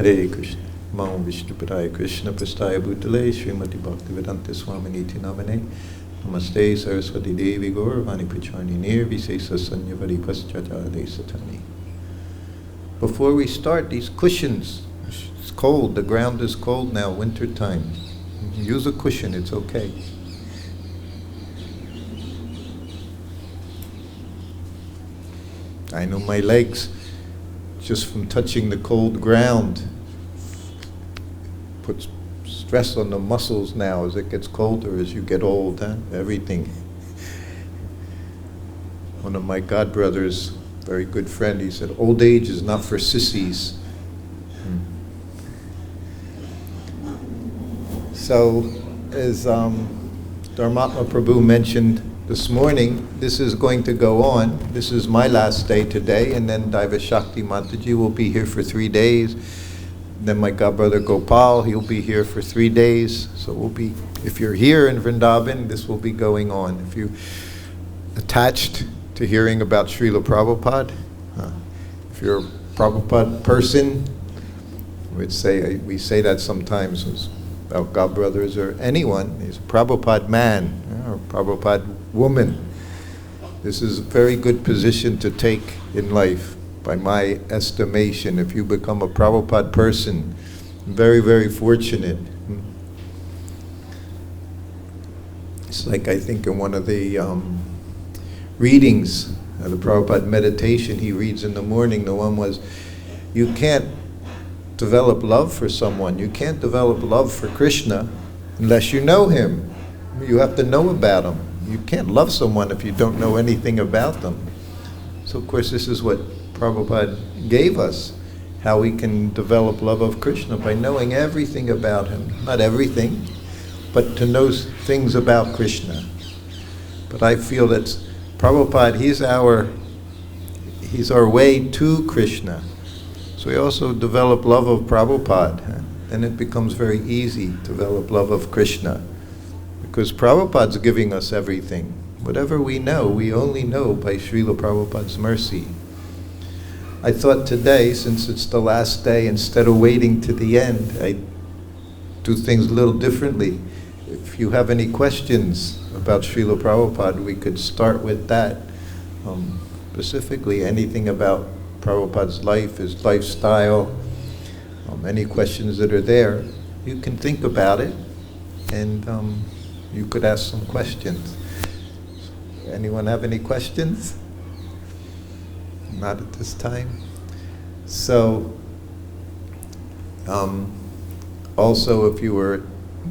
Hare Krishna. Namo Vishnu Padaya Krishna Prasthaya Bhutale Srimati Bhaktivedanta Swaminiti Namane Namaste Saraswati Devi Gauravani Pracharni Nirvisesa Sanyavari Paschachade Satani. Before we start, these cushions, it's cold, the ground is cold now, winter time. Use a cushion, it's okay. I know my legs, just from touching the cold ground, puts stress on the muscles now as it gets colder, as you get old, huh? Everything. One of my godbrothers, very good friend, he said, old age is not for sissies. So, as Dharmatma Prabhu mentioned this morning, this is going to go on. This is my last day today, and then Daiva Shakti Mataji will be here for 3 days. Then my godbrother Gopal, he'll be here for 3 days. So we'll be, if you're here in Vrindavan, this will be going on. If you're attached to hearing about Srila Prabhupada, if you're a Prabhupada person, we say that sometimes about godbrothers or anyone. He's a Prabhupada man or a Prabhupada woman. This is a very good position to take in life, by my estimation. If you become a Prabhupada person, very, very fortunate. It's like, I think in one of the readings, the Prabhupada meditation he reads in the morning, the one was, you can't develop love for someone, you can't develop love for Krishna unless you know him. You have to know about him. You can't love someone if you don't know anything about them. So of course this is what Prabhupada gave us, how we can develop love of Krishna by knowing everything about him. Not everything, but to know things about Krishna. But I feel that Prabhupada, he's our way to Krishna. So we also develop love of Prabhupada. Then it becomes very easy to develop love of Krishna. Because Prabhupada's giving us everything. Whatever we know, we only know by Srila Prabhupada's mercy. I thought today, since it's the last day, instead of waiting to the end, I do things a little differently. If you have any questions about Srila Prabhupada, we could start with that. Specifically, anything about Prabhupada's life, his lifestyle, any questions that are there, you can think about it, and you could ask some questions. Anyone have any questions? Not at this time. So, also if you were at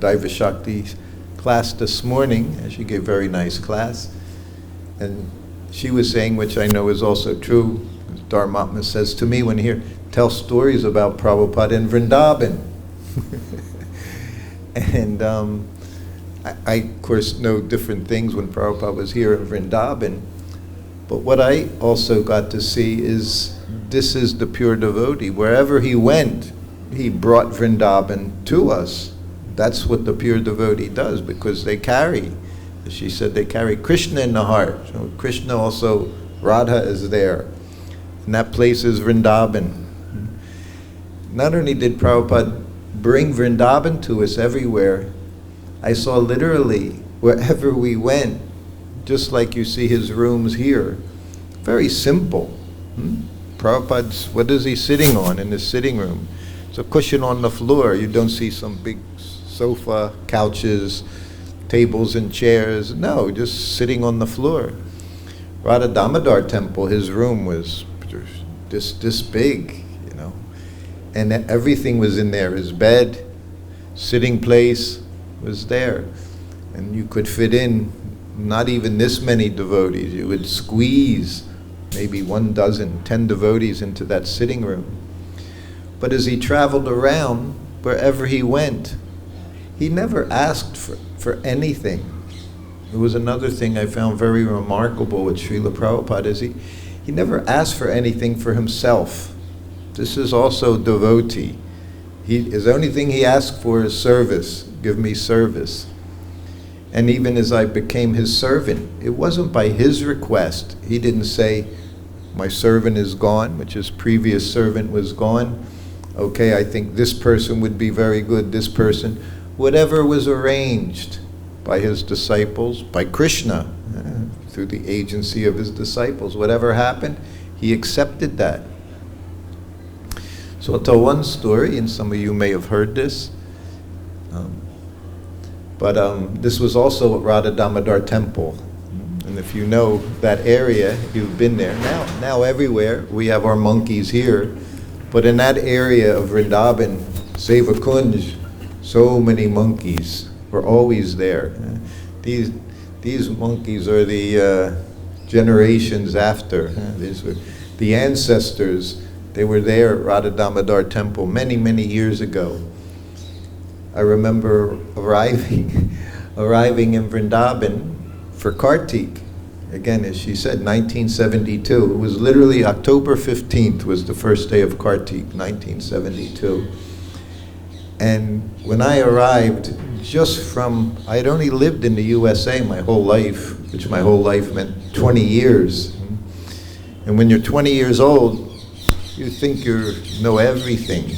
Daiva Shakti's class this morning, she gave a very nice class, and she was saying, which I know is also true, Dharmatma says to me when here, tell stories about Prabhupada in Vrindavan. And I, of course, know different things when Prabhupada was here in Vrindavan. But what I also got to see is, this is the pure devotee. Wherever he went, he brought Vrindavan to us. That's what the pure devotee does, because they carry, as she said, they carry Krishna in the heart. So Krishna also, Radha is there. And that place is Vrindavan. Not only did Prabhupada bring Vrindavan to us everywhere, I saw literally, wherever we went, just like you see his rooms here, very simple. Prabhupada's, what is he sitting on in his sitting room? It's a cushion on the floor. You don't see some big sofa, couches, tables and chairs. No, just sitting on the floor. Radha Damodar temple, his room was this big, you know. And everything was in there. His bed, sitting place was there. And you could fit in not even this many devotees. You would squeeze maybe 10 devotees into that sitting room. But as he traveled around, wherever he went, he never asked for anything. It was another thing I found very remarkable with Srila Prabhupada, is he never asked for anything for himself. This is also devotee. His only thing he asked for is service. Give me service. And even as I became his servant, it wasn't by his request. He didn't say, my servant is gone, which his previous servant was gone. Okay, I think this person would be very good, this person. Whatever was arranged by his disciples, by Krishna, through the agency of his disciples, whatever happened, he accepted that. So I'll tell one story, and some of you may have heard this. But this was also at Radha Damodar Temple. And if you know that area, you've been there. Now everywhere, we have our monkeys here. But in that area of Vrindavan, Seva Kunj, so many monkeys were always there. These monkeys are the generations after. These were the ancestors. They were there at Radha Damodar Temple many, many years ago. I remember arriving in Vrindavan for Kartik. Again, as she said, 1972. It was literally October 15th was the first day of Kartik, 1972. And when I arrived, I had only lived in the USA my whole life, which my whole life meant 20 years. And when you're 20 years old, you think you know everything.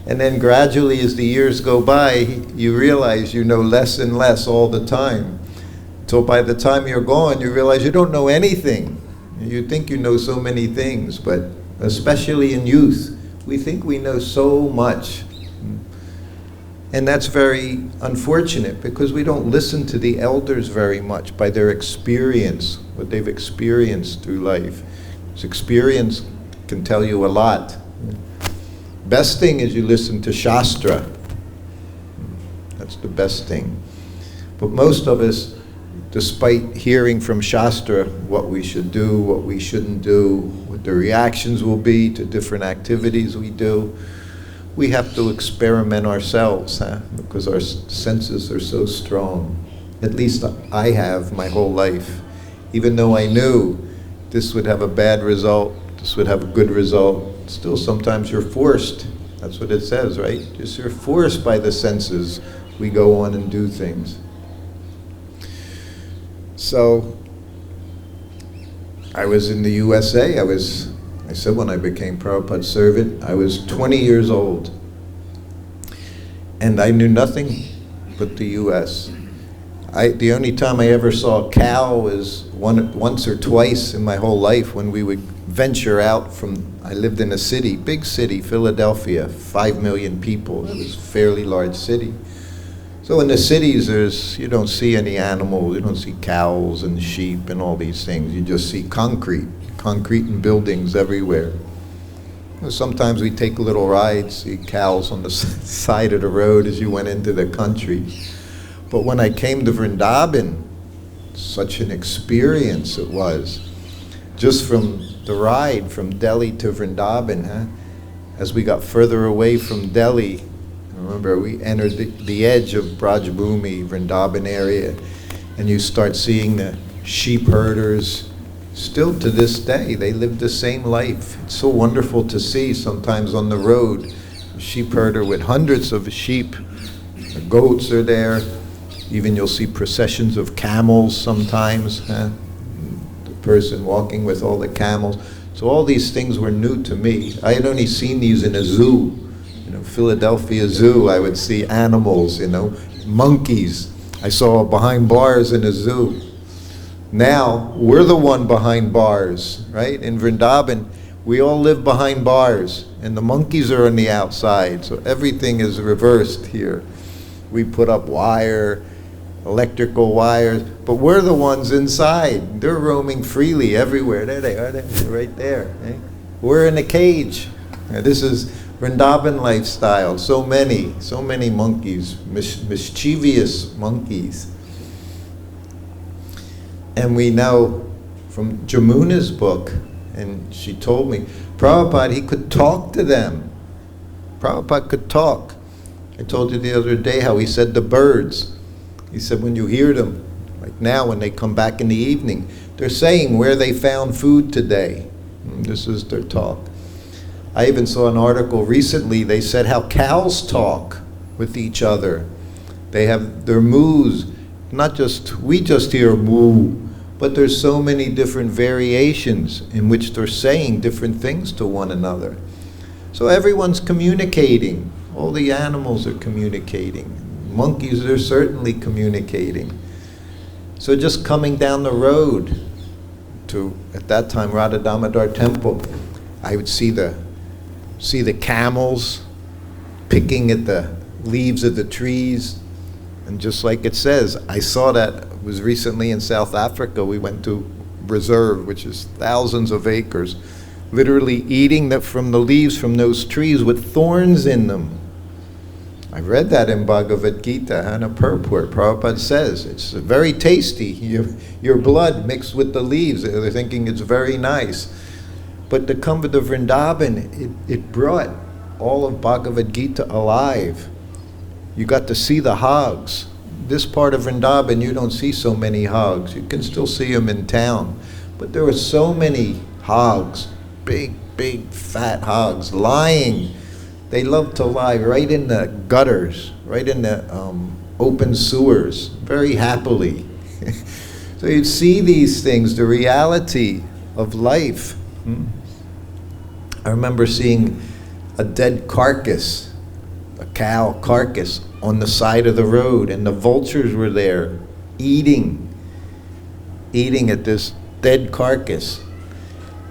And then gradually, as the years go by, you realize you know less and less all the time. So by the time you're gone, you realize you don't know anything. You think you know so many things, but especially in youth, we think we know so much. And that's very unfortunate because we don't listen to the elders very much by their experience, what they've experienced through life. This experience can tell you a lot. Best thing is you listen to Shastra. That's the best thing. But most of us, despite hearing from Shastra what we should do, what we shouldn't do, what the reactions will be to different activities we do, we have to experiment ourselves, because our senses are so strong. At least I have my whole life. Even though I knew this would have a bad result, this would have a good result, still sometimes you're forced. That's what it says, right? Just you're forced by the senses. We go on and do things. So I was in the USA. I said when I became Prabhupada's servant, I was 20 years old. And I knew nothing but the US. The only time I ever saw a cow was once or twice in my whole life when we would venture out I lived in a city, big city, Philadelphia, 5 million people. It was a fairly large city. So in the cities, you don't see any animals, you don't see cows and sheep and all these things. You just see concrete and buildings everywhere. Sometimes we take little rides, see cows on the side of the road as you went into the country. But when I came to Vrindavan, such an experience it was. Just from the ride from Delhi to Vrindavan, as we got further away from Delhi, remember we entered the edge of Brajbhumi, Vrindavan area, and you start seeing the sheep herders. Still to this day, they live the same life. It's so wonderful to see sometimes on the road, a sheep herder with hundreds of sheep. The goats are there. Even you'll see processions of camels sometimes. The person walking with all the camels. So all these things were new to me. I had only seen these in a zoo. Philadelphia Zoo, I would see animals, monkeys. I saw behind bars in a zoo. Now, we're the one behind bars, right? In Vrindavan, we all live behind bars, and the monkeys are on the outside, so everything is reversed here. We put up wire, electrical wires, but we're the ones inside. They're roaming freely everywhere. There they are, they're right there. Eh? We're in a cage. This is Vrindavan lifestyle. So many monkeys, mischievous monkeys. And we know from Jamuna's book, and she told me, Prabhupada, he could talk to them. Prabhupada could talk. I told you the other day how he said the birds. He said when you hear them, like now when they come back in the evening, they're saying where they found food today. And this is their talk. I even saw an article recently, they said how cows talk with each other. They have their moos. We just hear moo, but there's so many different variations in which they're saying different things to one another. So everyone's communicating. All the animals are communicating. Monkeys are certainly communicating. So just coming down the road to, at that time, Radha Damodar Temple, I would see the camels picking at the leaves of the trees. And just like it says, I saw that, it was recently in South Africa. We went to reserve, which is thousands of acres, literally eating from the leaves from those trees with thorns in them. I read that in Bhagavad-Gita, Hana Purport. Prabhupada says it's very tasty. Your blood mixed with the leaves. They're thinking it's very nice. But to come to the Vrindavan, it brought all of Bhagavad-Gita alive. You got to see the hogs. This part of Vrindavan, you don't see so many hogs. You can still see them in town. But there were so many hogs, big, fat hogs, lying. They love to lie right in the gutters, right in the open sewers, very happily. So you'd see these things, the reality of life. I remember seeing a dead carcass, a cow carcass, on the side of the road, and the vultures were there eating at this dead carcass.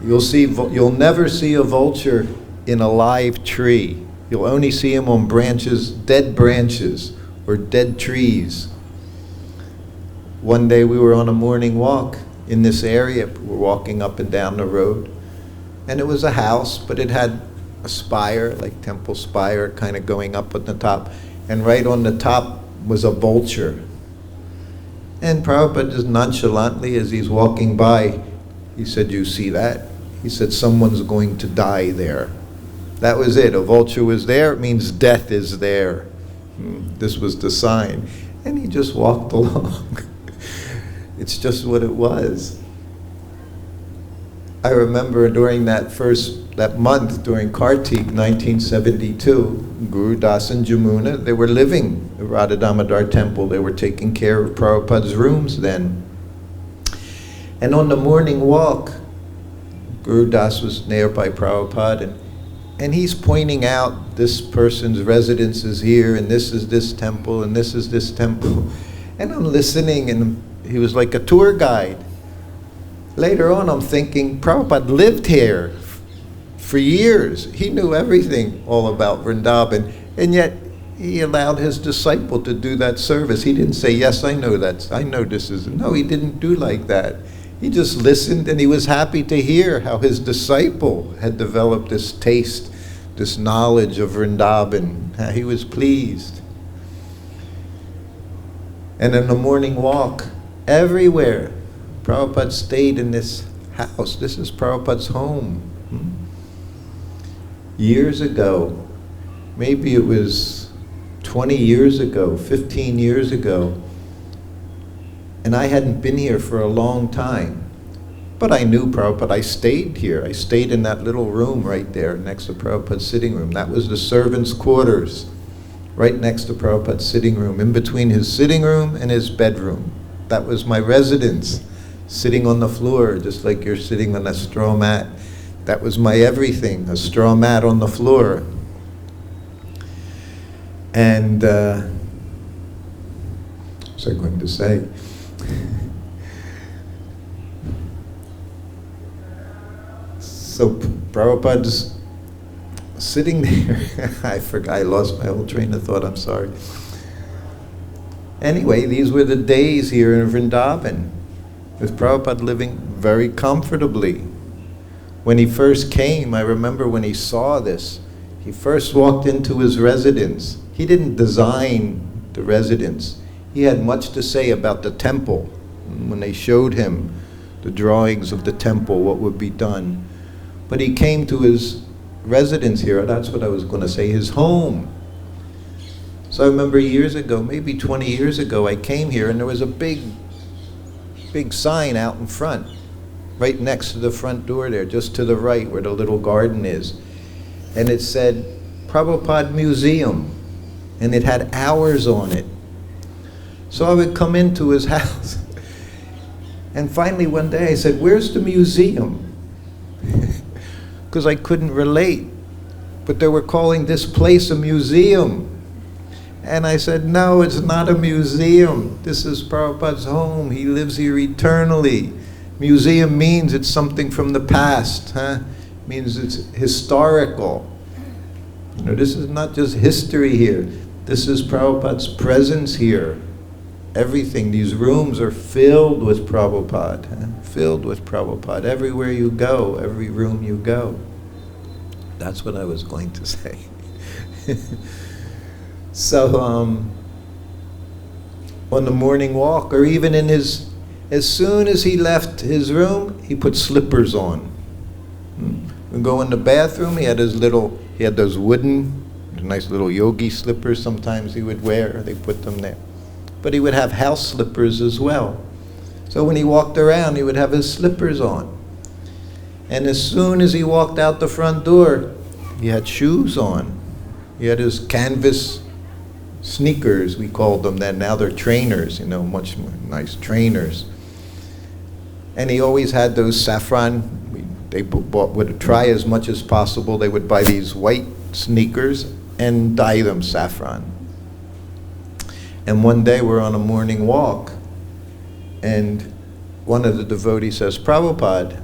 You'll never see a vulture in a live tree. You'll only see them on branches, dead branches, or dead trees. One day we were on a morning walk in this area. We're walking up and down the road, and it was a house, but it had a spire, like temple spire, kind of going up at the top, and right on the top was a vulture. And Prabhupada just nonchalantly, as he's walking by, he said, "You see that?" He said, "Someone's going to die there." That was it. A vulture was there. It means death is there. This was the sign. And he just walked along. It's just what it was. I remember during that month, during Kartik, 1972, Guru Das and Jamuna, they were living at Radha Damodar Temple. They were taking care of Prabhupada's rooms then. And on the morning walk, Guru Das was nearby Prabhupada, and he's pointing out this person's residence is here, and this is this temple, and this is this temple. And I'm listening, and he was like a tour guide. Later on, I'm thinking, Prabhupada lived here for years. He knew everything all about Vrindavan, and yet he allowed his disciple to do that service. He didn't say, "Yes, I know that. I know this is." No, he didn't do like that. He just listened, and he was happy to hear how his disciple had developed this taste, this knowledge of Vrindavan. He was pleased. And in the morning walk, everywhere, Prabhupada stayed in this house. This is Prabhupada's home. Years ago, maybe it was 20 years ago, 15 years ago, and I hadn't been here for a long time. But I knew Prabhupada. I stayed here. I stayed in that little room right there next to Prabhupada's sitting room. That was the servants' quarters, right next to Prabhupada's sitting room, in between his sitting room and his bedroom. That was my residence, sitting on the floor, just like you're sitting on a straw mat. That was my everything, a straw mat on the floor. And what was I going to say? So Prabhupada's sitting there. I forgot, I lost my whole train of thought, I'm sorry. Anyway, these were the days here in Vrindavan, with Prabhupada living very comfortably. When he first came, I remember when he saw this, he first walked into his residence. He didn't design the residence. He had much to say about the temple. When they showed him the drawings of the temple, what would be done. But he came to his residence here, that's what I was going to say, his home. So I remember years ago, maybe 20 years ago, I came here and there was a big sign out in front, right next to the front door there, just to the right where the little garden is. And it said, Prabhupada Museum, and it had hours on it. So I would come into his house, and finally one day I said, "Where's the museum?" Because I couldn't relate. but they were calling this place a museum. And I said, no, it's not a museum. This is Prabhupada's home. He lives here eternally. Museum means it's something from the past, huh? Means it's historical. You know, this is not just history here. This is Prabhupada's presence here. Everything, these rooms are filled with Prabhupada, huh? Filled with Prabhupada. Everywhere you go, every room you go. That's what I was going to say. So, on the morning walk, or even in his, as soon as he left his room, he put slippers on. When go in the bathroom, he had those wooden, nice little yogi slippers sometimes he would wear. They put them there. But he would have house slippers as well. So when he walked around, he would have his slippers on. And as soon as he walked out the front door, he had shoes on. He had his canvas sneakers, we called them then. Now they're trainers, you know, much more nice trainers. And he always had those saffron. They would try as much as possible. They would buy these white sneakers and dye them saffron. And one day we're on a morning walk, and one of the devotees says, Prabhupada,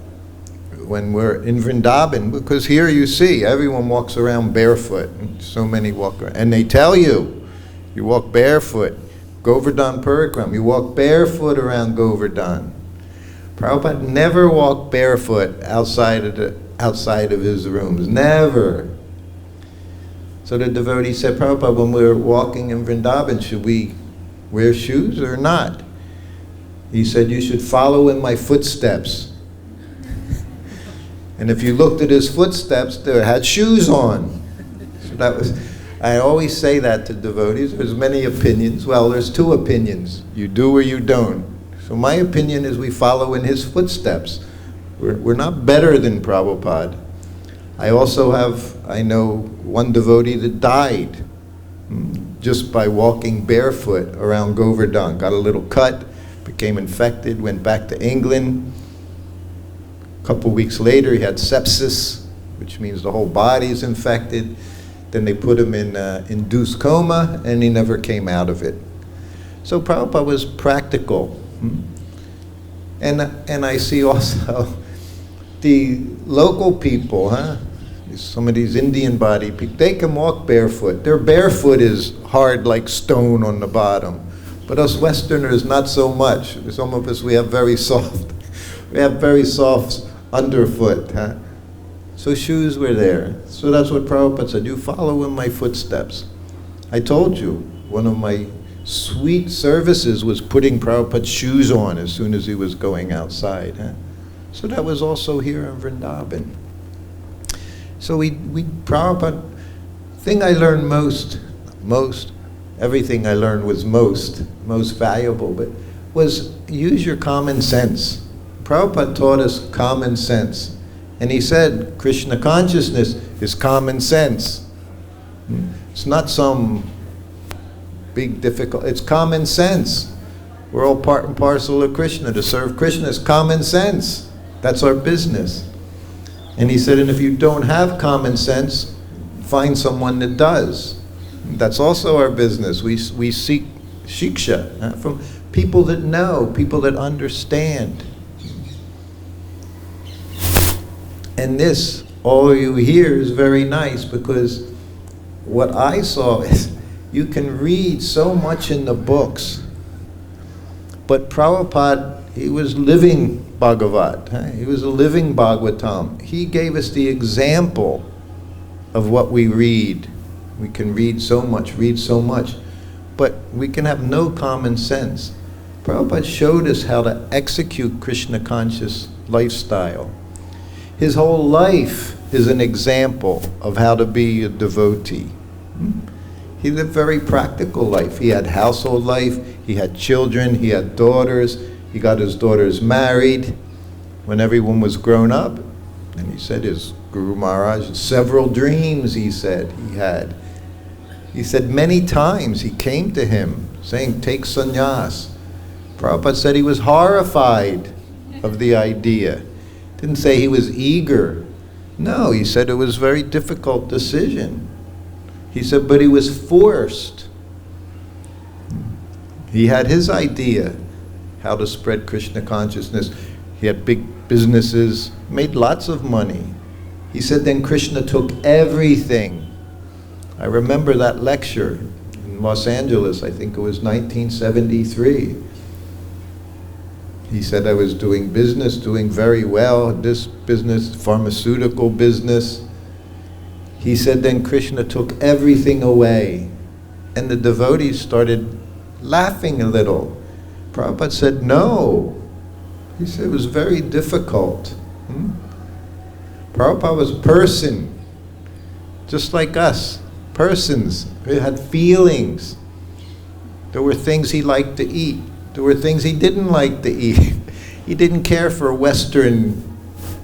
when we're in Vrindavan, because here you see, everyone walks around barefoot, and so many walk around, and they tell you, you walk barefoot. Govardhan Parikram, you walk barefoot around Govardhan. Prabhupada never walked barefoot outside of his rooms, never. So the devotee said, Prabhupada, when we're walking in Vrindavan, should we wear shoes or not? He said, you should follow in my footsteps. And if you looked at his footsteps, they had shoes on. So that was, I always say that to devotees. There's many opinions. Well, there's two opinions. You do or you don't. So my opinion is we follow in his footsteps. We're not better than Prabhupada. I know one devotee that died just by walking barefoot around Govardhan. Got a little cut, became infected, went back to England. A couple weeks later, he had sepsis, which means the whole body is infected. Then they put him in induced coma, and he never came out of it. So Prabhupada was practical. And I see also the local people, some of these Indian body people, they can walk barefoot. Their barefoot is hard like stone on the bottom. But us Westerners, not so much. Some of us, we have very soft underfoot. So shoes were there. So that's what Prabhupada said, you follow in my footsteps. I told you, one of my sweet services was putting Prabhupada's shoes on as soon as he was going outside. So that was also here in Vrindavan. So Prabhupada, thing I learned most, everything I learned was most valuable, but was use your common sense. Prabhupada taught us common sense. And he said, Krishna consciousness is common sense. It's not some big difficult, it's common sense. We're all part and parcel of Krishna. To serve Krishna is common sense. That's our business. And he said, and if you don't have common sense, find someone that does. That's also our business. We seek shiksha from people that know, people that understand. And this, all you hear is very nice, because what I saw is you can read so much in the books, but Prabhupada, he was living Bhagavat. He was a living Bhagavatam. He gave us the example of what we read. We can read so much, but we can have no common sense. Prabhupada showed us how to execute Krishna conscious lifestyle. His whole life is an example of how to be a devotee. He lived a very practical life. He had household life, he had children, he had daughters, he got his daughters married when everyone was grown up. And he said his Guru Maharaj, several dreams he said he had. He said many times he came to him saying, take sannyas. Prabhupada said he was horrified of the idea. Didn't say he was eager. No, he said it was a very difficult decision. He said, but he was forced. He had his idea how to spread Krishna consciousness. He had big businesses, made lots of money. He said then Krishna took everything. I remember that lecture in Los Angeles, I think it was 1973. He said I was doing business, doing very well, this business, pharmaceutical business. He said then Krishna took everything away. And the devotees started laughing a little. Prabhupada said, no. He said it was very difficult. Prabhupada was a person, just like us, persons. He had feelings. There were things he liked to eat. There were things he didn't like to eat. He didn't care for Western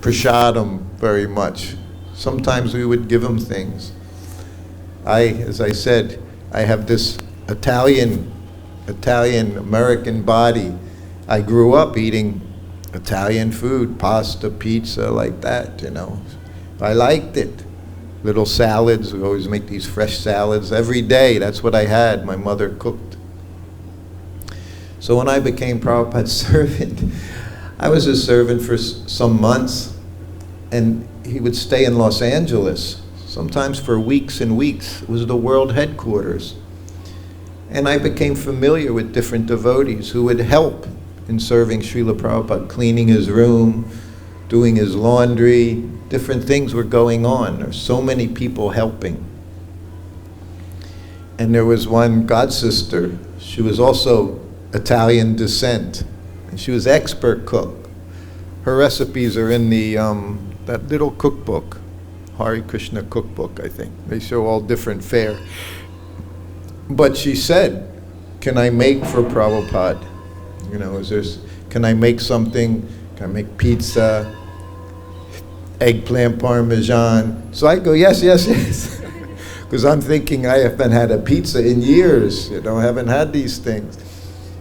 prasadam very much. Sometimes we would give him things. As I said, I have this Italian-American body. I grew up eating Italian food, pasta, pizza, like that, I liked it. Little salads, we always make these fresh salads every day. That's what I had. My mother cooked. So when I became Prabhupada's servant, I was his servant for some months, and he would stay in Los Angeles, sometimes for weeks and weeks. It was the world headquarters. And I became familiar with different devotees who would help in serving Srila Prabhupada, cleaning his room, doing his laundry. Different things were going on. There were so many people helping. And there was one godsister. She was also Italian descent, and she was expert cook. Her recipes are in the that little cookbook, Hare Krishna cookbook, I think. They show all different fare. But she said, can I make for Prabhupada? Can I make something? Can I make pizza, eggplant parmesan? So I go, yes. Because I'm thinking I haven't had a pizza in years, I haven't had these things.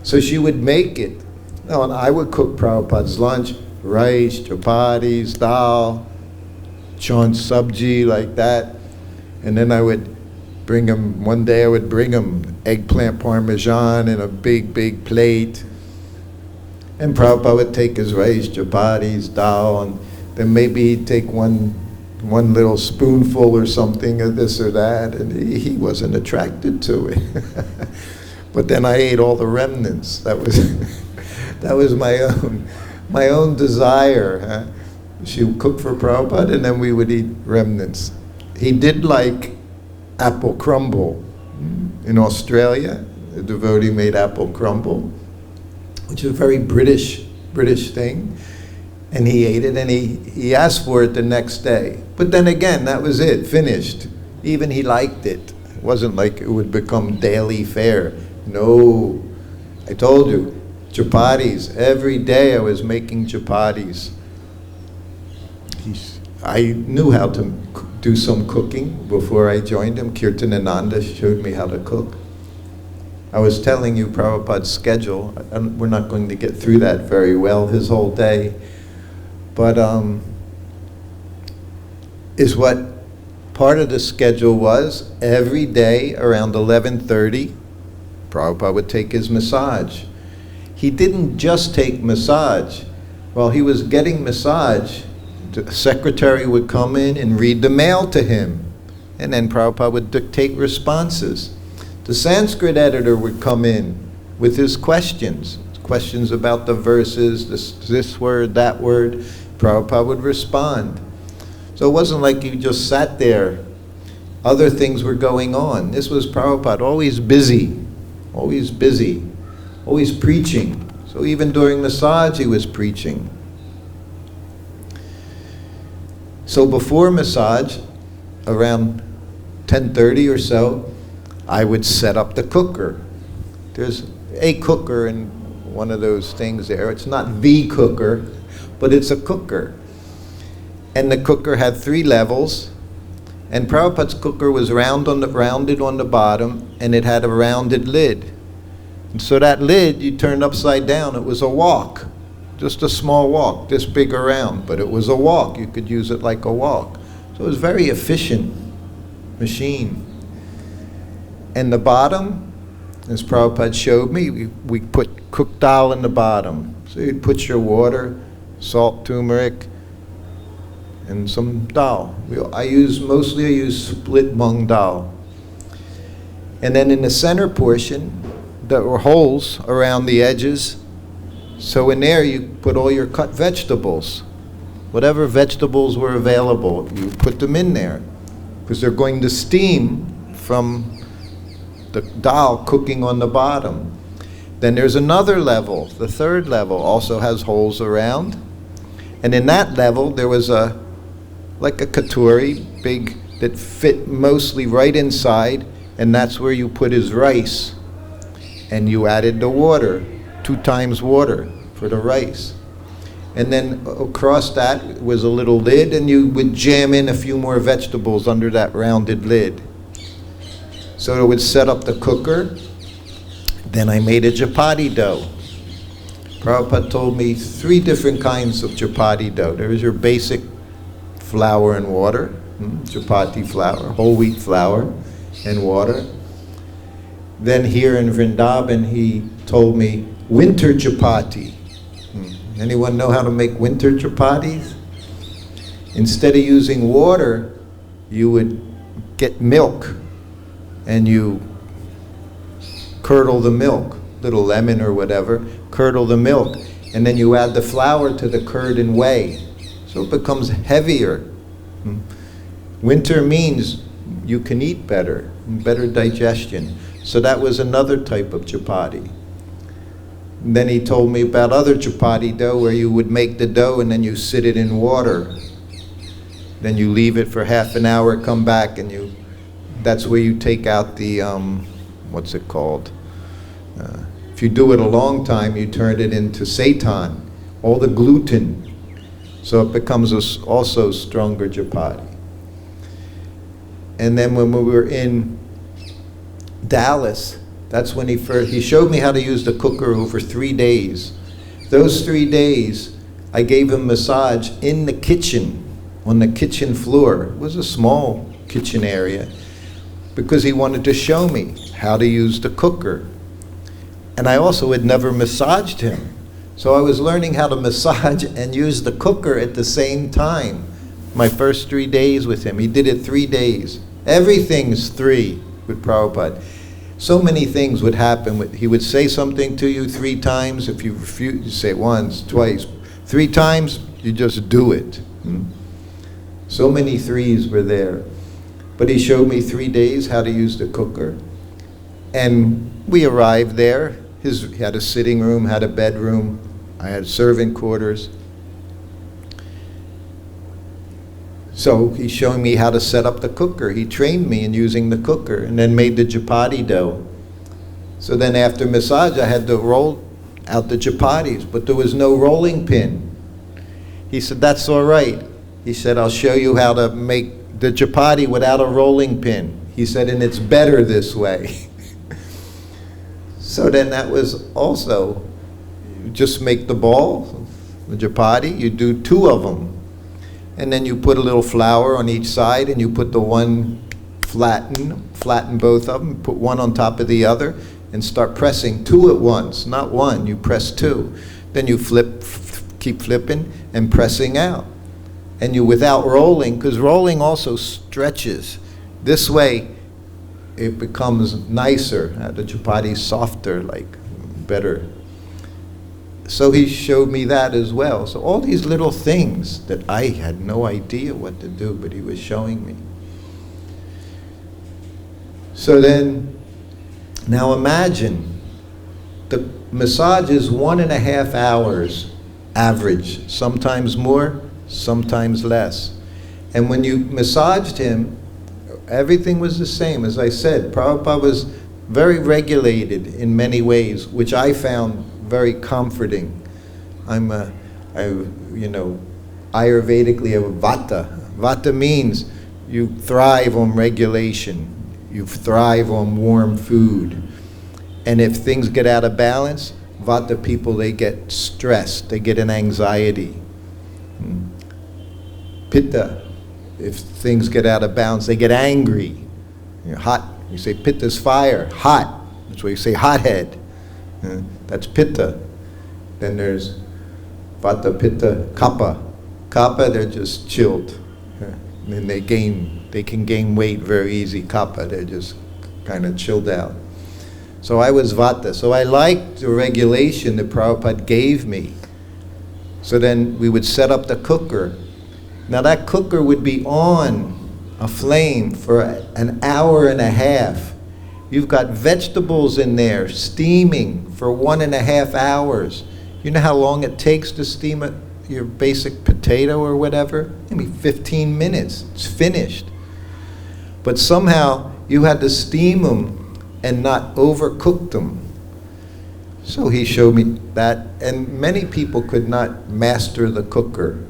So she would make it. And I would cook Prabhupada's lunch, rice, chapatis, dal, chon sabji, like that. And then I would bring him, one day I would bring him eggplant parmesan in a big plate. And Prabhupada would take his rice, chapatis, dal, and then maybe he'd take one little spoonful or something of this or that, and he wasn't attracted to it. But then I ate all the remnants. That was my own desire. She would cook for Prabhupada, and then we would eat remnants. He did like apple crumble. In Australia, a devotee made apple crumble, which is a very British thing. And he ate it, and he asked for it the next day. But then again, that was it, finished. Even he liked it. It wasn't like it would become daily fare. No. I told you, chapatis. Every day I was making chapatis. I knew how to do some cooking before I joined him. Kirtanananda showed me how to cook. I was telling you Prabhupada's schedule. We're not going to get through that very well, his whole day. But is what part of the schedule was. Every day around 11:30, Prabhupada would take his massage. He didn't just take massage. While he was getting massage, the secretary would come in and read the mail to him. And then Prabhupada would dictate responses. The Sanskrit editor would come in with his questions about the verses, this word, that word. Prabhupada would respond. So it wasn't like he just sat there. Other things were going on. This was Prabhupada, always busy, always preaching. So even during massage, he was preaching. So before massage, around 10:30 or so, I would set up the cooker. There's a cooker in one of those things there. It's not the cooker, but it's a cooker. And the cooker had 3 levels, and Prabhupada's cooker was rounded on the bottom, and it had a rounded lid. And so that lid, you turned upside down, it was a wok. Just a small wok, this big around, but it was a wok. You could use it like a wok. So it was a very efficient machine. And the bottom, as Prabhupada showed me, we put cooked dal in the bottom. So you'd put your water, salt, turmeric, and some dal. I use split mung dal. And then in the center portion, there were holes around the edges. So in there you put all your cut vegetables. Whatever vegetables were available, you put them in there. Because they're going to steam from the dal cooking on the bottom. Then there's another level. The third level also has holes around. And in that level, there was like a katuri, big, that fit mostly right inside, and that's where you put his rice. And you added the water, 2 times water for the rice. And then across that was a little lid, and you would jam in a few more vegetables under that rounded lid. So it would set up the cooker. Then I made a chapati dough. Prabhupada told me 3 different kinds of chapati dough. There is your basic flour and water, chapati flour, whole wheat flour and water. Then here in Vrindavan, he told me winter chapati. Anyone know how to make winter chapatis? Instead of using water, you would get milk and you curdle the milk, little lemon or whatever, curdle the milk, and then you add the flour to the curd and whey. So it becomes heavier. Winter means you can eat better, better digestion. So that was another type of chapati. And then he told me about other chapati dough where you would make the dough and then you sit it in water. Then you leave it for half an hour, come back, and that's where you take out the, what's it called? If you do it a long time, you turn it into seitan, all the gluten. So it becomes also stronger chapati. And then when we were in Dallas, that's when he showed me how to use the cooker over 3 days. Those 3 days, I gave him massage in the kitchen, on the kitchen floor. It was a small kitchen area, because he wanted to show me how to use the cooker. And I also had never massaged him. So I was learning how to massage and use the cooker at the same time. My first 3 days with him. He did it 3 days. Everything's 3 with Prabhupada. So many things would happen. He would say something to you 3 times. If you refuse, you say it once, twice. 3 times, you just do it. So many 3s were there. But he showed me 3 days how to use the cooker. And we arrived there. He had a sitting room, had a bedroom. I had servant quarters. So he's showing me how to set up the cooker. He trained me in using the cooker and then made the chapati dough. So then after massage, I had to roll out the chapatis, but there was no rolling pin. He said, that's all right. He said, I'll show you how to make the chapati without a rolling pin. He said, and it's better this way. So then that was also, you just make the ball, the chapati, you do 2 of them. And then you put a little flour on each side, and you put the one flatten both of them, put one on top of the other, and start pressing 2 at once, not 1, you press 2. Then you keep flipping and pressing out. And you, without rolling, because rolling also stretches. This way, it becomes nicer, the chapati softer, like better. So he showed me that as well. So all these little things that I had no idea what to do, but he was showing me. So then, now imagine, the massage is 1.5 hours average, sometimes more, sometimes less. And when you massaged him, everything was the same. As I said, Prabhupada was very regulated in many ways, which I found very comforting. Ayurvedically a vata. Vata means you thrive on regulation. You thrive on warm food. And if things get out of balance, vata people, they get stressed. They get an anxiety. Pitta if things get out of bounds, they get angry. Hot, you say pitta's fire, hot. That's why you say hothead. That's pitta. Then there's vata, pitta, kapha. Kapha, they're just chilled. And they can gain weight very easy. Kapha, they're just kind of chilled out. So I was vata. So I liked the regulation that Prabhupada gave me. So then we would set up the cooker. Now that cooker would be on a flame for an hour and a half. You've got vegetables in there steaming for 1.5 hours. You know how long it takes to steam your basic potato or whatever? Maybe 15 minutes, it's finished. But somehow you had to steam them and not overcook them. So he showed me that, and many people could not master the cooker.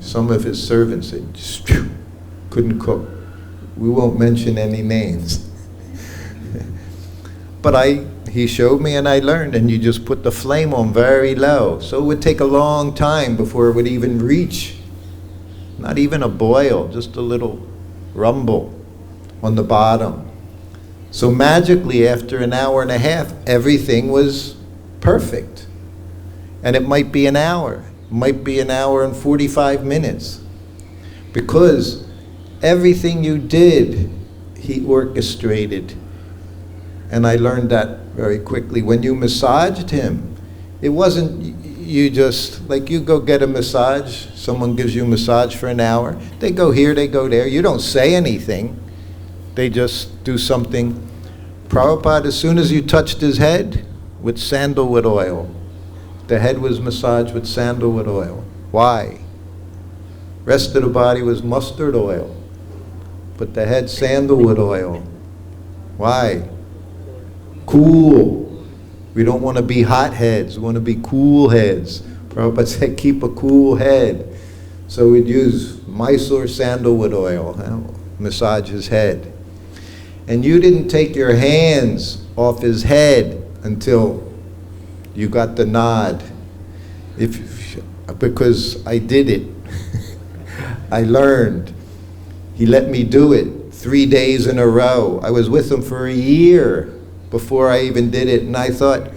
Some of his servants, they just couldn't cook. We won't mention any names. But he showed me and I learned, and you just put the flame on very low. So it would take a long time before it would even reach, not even a boil, just a little rumble on the bottom. So magically, after an hour and a half, everything was perfect. And it might be an hour, it might be an hour and 45 minutes. Because everything you did, he orchestrated. And I learned that very quickly. When you massaged him, it wasn't you just, like you go get a massage, someone gives you a massage for an hour, they go here, they go there, you don't say anything, they just do something. Prabhupada, as soon as you touched his head, with sandalwood oil, the head was massaged with sandalwood oil. Why? Rest of the body was mustard oil, but the head sandalwood oil. Why? Cool. We don't want to be hot heads, we want to be cool heads. Prabhupada said, keep a cool head. So we'd use Mysore sandalwood oil, massage his head. And you didn't take your hands off his head until you got the nod. Because I did it. I learned. He let me do it 3 days in a row. I was with him for a year before I even did it, and I thought,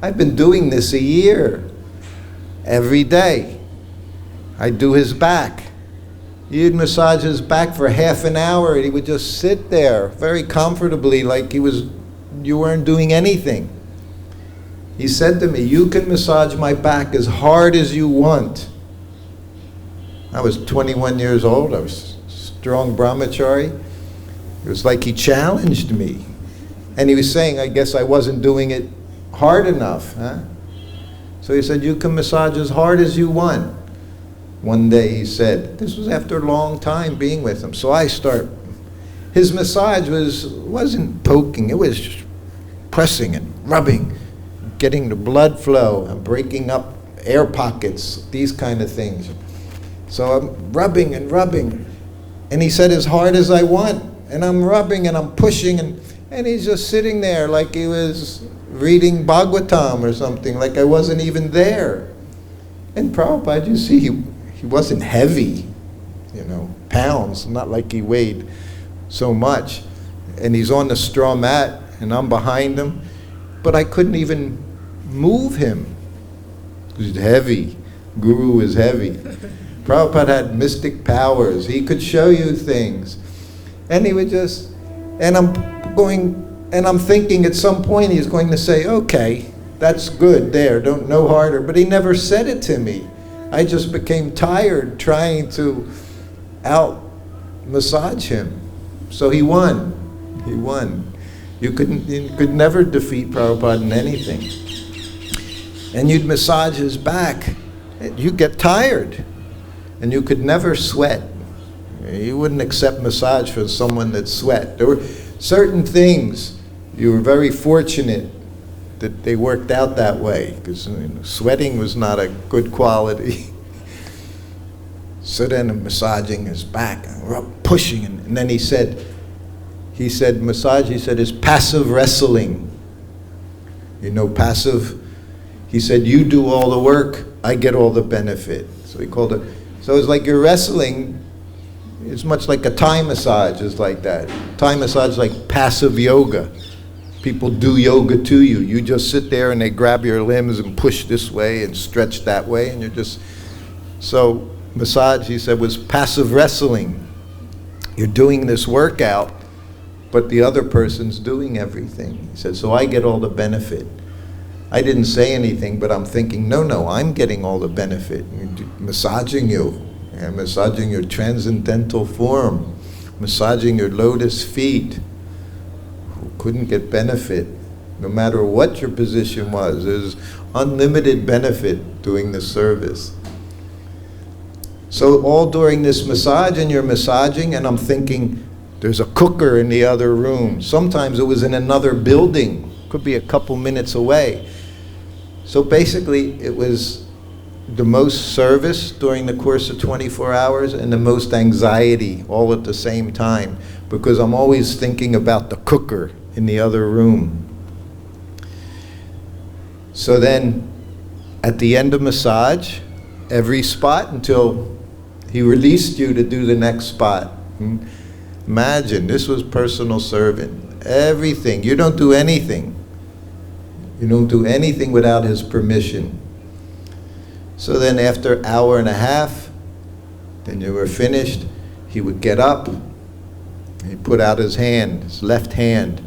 I've been doing this a year. Every day. I'd do his back. He'd massage his back for half an hour, and he would just sit there very comfortably like you weren't doing anything. He said to me, you can massage my back as hard as you want. I was 21 years old, I was strong brahmachari. It was like he challenged me. And he was saying, I guess I wasn't doing it hard enough. So he said, you can massage as hard as you want. One day he said, this was after a long time being with him. So I start, his massage wasn't poking, it was just pressing and rubbing, getting the blood flow and breaking up air pockets, these kind of things. So I'm rubbing and rubbing. And he said, as hard as I want. And I'm rubbing and I'm pushing, and he's just sitting there like he was reading Bhagavatam or something, like I wasn't even there. And Prabhupada, you see, he wasn't heavy, pounds, not like he weighed so much. And he's on the straw mat, and I'm behind him, but I couldn't even move him. He's heavy. Guru is heavy. Prabhupada had mystic powers. He could show you things. And he would just, and I'm thinking at some point he's going to say, okay, that's good there, no harder. But he never said it to me. I just became tired trying to out-massage him. So he won. He won. You could never defeat Prabhupada in anything. And you'd massage his back. You'd get tired. And you could never sweat. You wouldn't accept massage for someone that sweat. There were certain things, you were very fortunate that they worked out that way, because sweating was not a good quality. So then I'm massaging his back, pushing, and then he said, massage, he said, is passive wrestling. Passive, he said, you do all the work, I get all the benefit. So he called it, so it's like you're wrestling, It's much like a Thai massage is like that. Thai massage is like passive yoga. People do yoga to you. You just sit there and they grab your limbs and push this way and stretch that way, and you're just... So massage, he said, was passive wrestling. You're doing this workout, but the other person's doing everything. He said, so I get all the benefit. I didn't say anything, but I'm thinking, no, I'm getting all the benefit. Massaging you, and massaging your transcendental form, massaging your lotus feet. Who couldn't get benefit? No matter what your position was, there's unlimited benefit doing the service. So all during this massage, and you're massaging, and I'm thinking, there's a cooker in the other room. Sometimes it was in another building, could be a couple minutes away. So basically, it was the most service during the course of 24 hours and the most anxiety all at the same time, because I'm always thinking about the cooker in the other room. So then, at the end of massage, every spot until he released you to do the next spot. Imagine, this was personal servant. Everything. You don't do anything. You don't do anything without his permission. So then after an hour and a half, then you were finished, he would get up, he'd put out his hand, his left hand,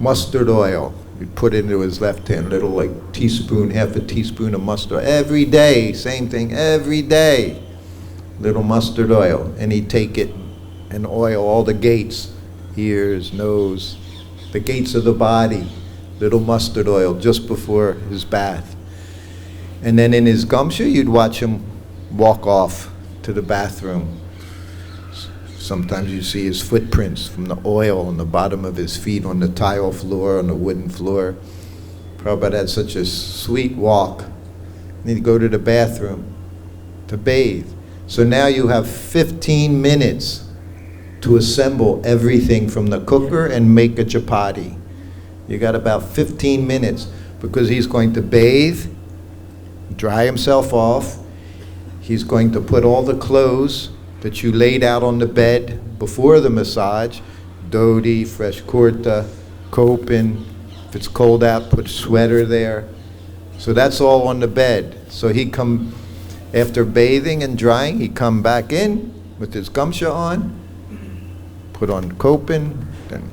mustard oil. He'd put into his left hand, little like teaspoon, half a teaspoon of mustard oil. Every day, same thing, every day. Little mustard oil. And he'd take it and oil all the gates, ears, nose, the gates of the body, little mustard oil just before his bath. And then in his gumsha, you'd watch him walk off to the bathroom. Sometimes you see his footprints from the oil on the bottom of his feet, on the tile floor, on the wooden floor. Prabhupada had such a sweet walk. And he'd go to the bathroom to bathe. So now you have 15 minutes to assemble everything from the cooker and make a chapati. You got about 15 minutes, because he's going to bathe, dry himself off. He's going to put all the clothes that you laid out on the bed before the massage, dhoti, fresh kurta, kopin. If it's cold out, put sweater there. So that's all on the bed. So he'd come, after bathing and drying, he'd come back in with his gumsha on, put on kopin, then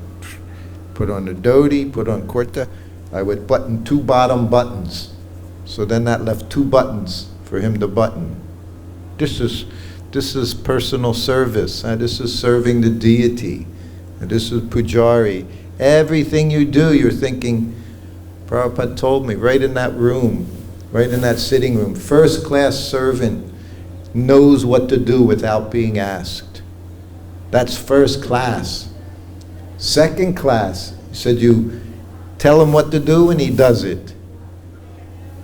put on the dhoti, put on kurta. I would button 2 bottom buttons. So then that left 2 buttons for him to button. This is personal service. This is serving the deity. This is pujari. Everything you do, you're thinking, Prabhupada told me, right in that room, right in that sitting room, first-class servant knows what to do without being asked. That's first class. Second class, he said, you tell him what to do and he does it.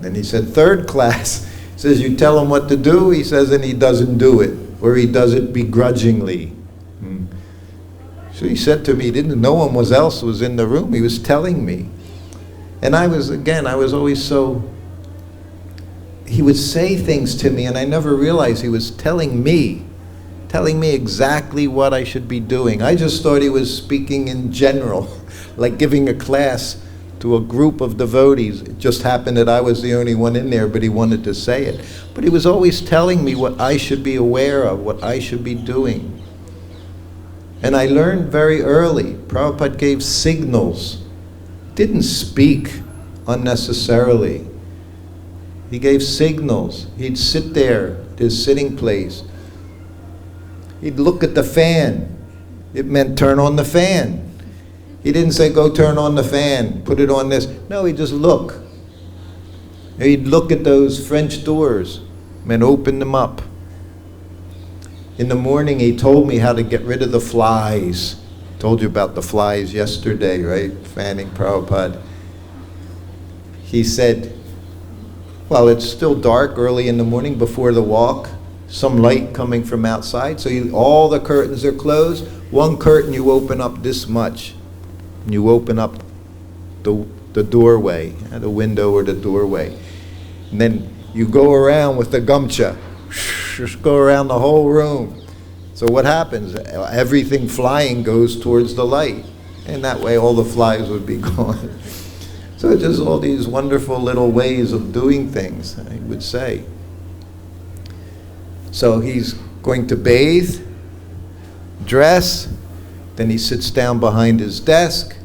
Then he said, third class, he says, you tell him what to do, he says, and he doesn't do it, or he does it begrudgingly. So he said to me, no one else was in the room, he was telling me. And I was always so, he would say things to me and I never realized he was telling me exactly what I should be doing. I just thought he was speaking in general, like giving a class to a group of devotees. It just happened that I was the only one in there, but he wanted to say it. But he was always telling me what I should be aware of, what I should be doing. And I learned very early, Prabhupada gave signals, didn't speak unnecessarily. He gave signals. He'd sit there at his sitting place. He'd look at the fan. It meant turn on the fan. He didn't say, go turn on the fan, put it on this. No, he'd just look. He'd look at those French doors and open them up. In the morning, he told me how to get rid of the flies. Told you about the flies yesterday, right? Fanning Prabhupada. He said, well, it's still dark early in the morning before the walk, some light coming from outside, so all the curtains are closed. One curtain you open up this much. And you open up the doorway, the window or the doorway. And then you go around with the gamcha. just go around the whole room. So what happens? Everything flying goes towards the light. And that way all the flies would be gone. So just all these wonderful little ways of doing things, I would say. So he's going to bathe, dress, then he sits down behind his desk.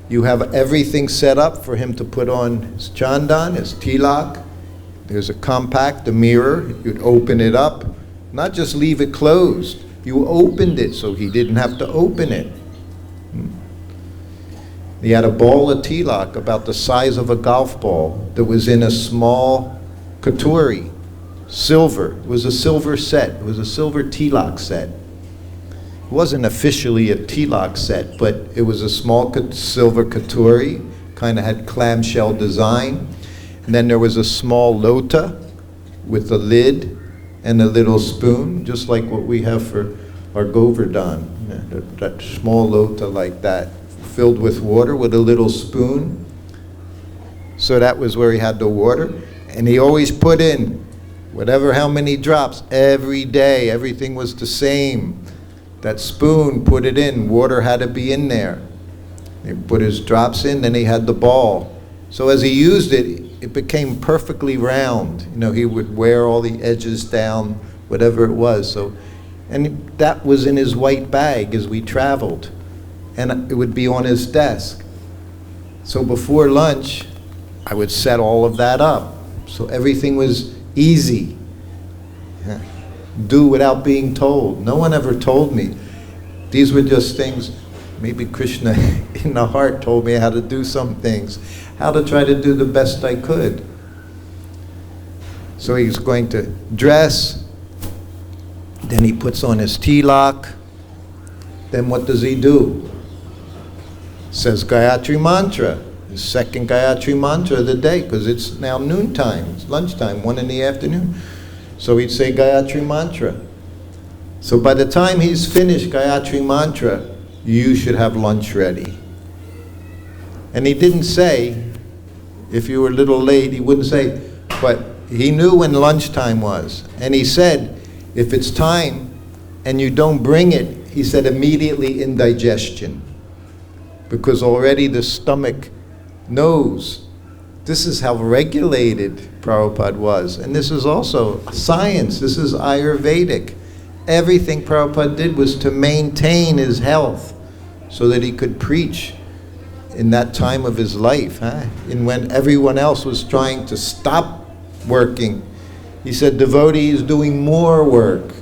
You have everything set up for him to put on his chandan, his tilak. There's a compact, a mirror. You'd open it up, not just leave it closed. You opened it so he didn't have to open it. He had a ball of tilak about the size of a golf ball that was in a small katuri, silver. It was a silver set. It was a silver tilak set. It wasn't officially a tilak set, but it was a small silver katuri, kind of had clamshell design. And then there was a small lota with a lid and a little spoon, just like what we have for our Govardhan. That small lota like that, filled with water with a little spoon. So that was where he had the water. And he always put in whatever, how many drops, every day. Everything was the same. That spoon, put it in. Water had to be in there. He put his drops in, then he had the ball. So as he used it, it became perfectly round. You know, he would wear all the edges down, whatever it was. So, and that was in his white bag as we traveled. And it would be on his desk. So before lunch, I would set all of that up. So everything was easy. Do without being told. No one ever told me. These were just things, maybe Krishna in the heart told me how to do some things, how to try to do the best I could. So he's going to dress, then he puts on his tilak, then what does he do? Says Gayatri mantra, his second Gayatri mantra of the day, because it's now noontime, it's lunchtime, 1 in the afternoon. So he'd say Gayatri mantra. So by the time he's finished Gayatri mantra, you should have lunch ready. And he didn't say, if you were a little late, he wouldn't say, but he knew when lunchtime was. And he said, if it's time and you don't bring it, he said immediately indigestion. Because already the stomach knows. This is how regulated Prabhupada was. And this is also science. This is Ayurvedic. Everything Prabhupada did was to maintain his health so that he could preach in that time of his life. And when everyone else was trying to stop working, he said, devotee is doing more work.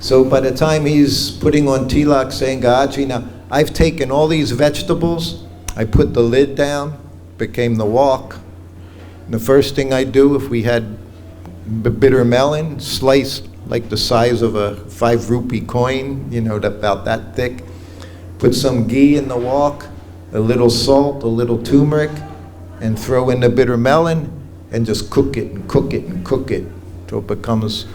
So by the time he's putting on tilak, saying Gayatri, now I've taken all these vegetables, I put the lid down, became the wok. And the first thing I do, if we had bitter melon, sliced like the size of a 5 rupee coin, you know, about that thick, put some ghee in the wok, a little salt, a little turmeric, and throw in the bitter melon, and just cook it and cook it and cook it till it becomes,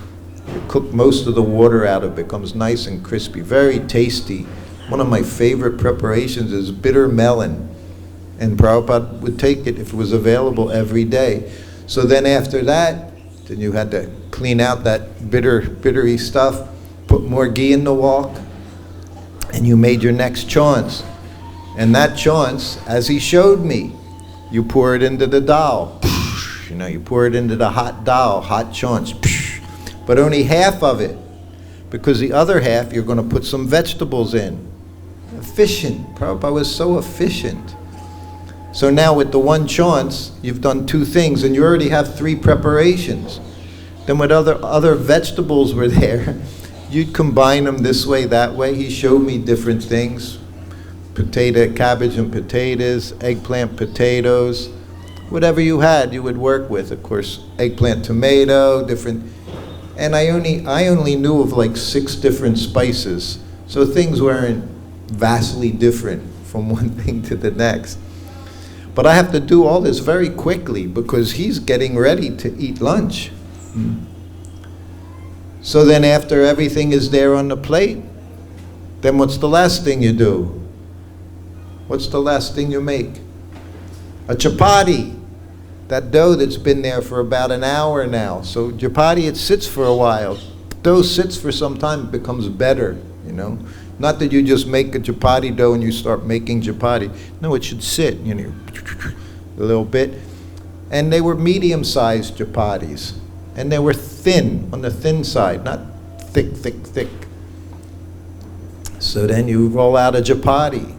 cook most of the water out of it, becomes nice and crispy, very tasty. One of my favorite preparations is bitter melon, and Prabhupada would take it if it was available every day. So then after that, then you had to clean out that bittery stuff, put more ghee in the wok, and you made your next chaunce. And that chaunce, as he showed me, you pour it into the dal. You know, you pour it into the hot dal, hot chaunce. But only half of it, because the other half you're going to put some vegetables in. Efficient. Prabhupada was so efficient. So now with the one chaunce, you've done 2 things, and you already have 3 preparations. Then what other vegetables were there, you'd combine them this way, that way. He showed me different things. Cabbage and potatoes, eggplant potatoes. Whatever you had, you would work with. Of course, eggplant tomato, different. And I only knew of like 6 different spices. So things weren't vastly different from one thing to the next. But I have to do all this very quickly because he's getting ready to eat lunch. So then after everything is there on the plate, then what's the last thing you do? What's the last thing you make? A chapati. that dough that's been there for about an hour now. So chapati, it sits for a while. Dough sits for some time, it becomes better, you know. Not that you just make a chapati dough and you start making chapati. No, it should sit, you know, a little bit. And they were medium-sized chapatis. And they were thin, on the thin side, not thick, thick, thick. So then you roll out a chapati.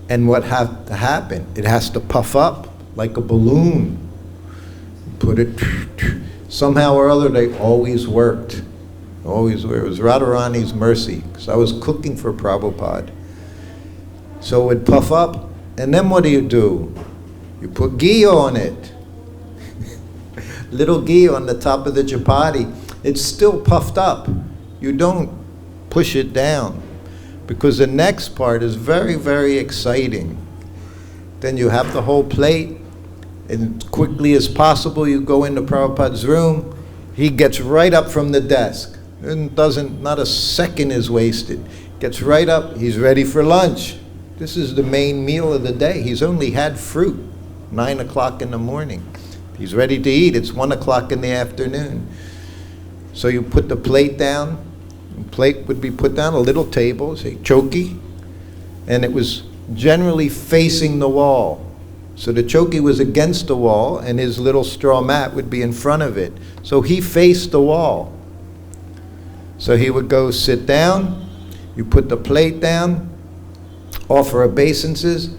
And what has to happen? It has to puff up like a balloon. Put it, somehow or other, they always worked. Always worked. It was Radharani's mercy, because I was cooking for Prabhupada. So it would puff up, and then what do? You put ghee on it. Little ghee on the top of the chapati. It's still puffed up. You don't push it down, because the next part is very, very exciting. Then you have the whole plate, and quickly as possible you go into Prabhupada's room. He gets right up from the desk, and not a second is wasted. Gets right up, he's ready for lunch. This is the main meal of the day. He's only had fruit, 9 o'clock in the morning. He's ready to eat, it's 1 o'clock in the afternoon. So you put the plate down. The plate would be put down, a little table, say choki, and it was generally facing the wall. So the choki was against the wall, and his little straw mat would be in front of it. So he faced the wall. So he would go sit down, you put the plate down, offer obeisances,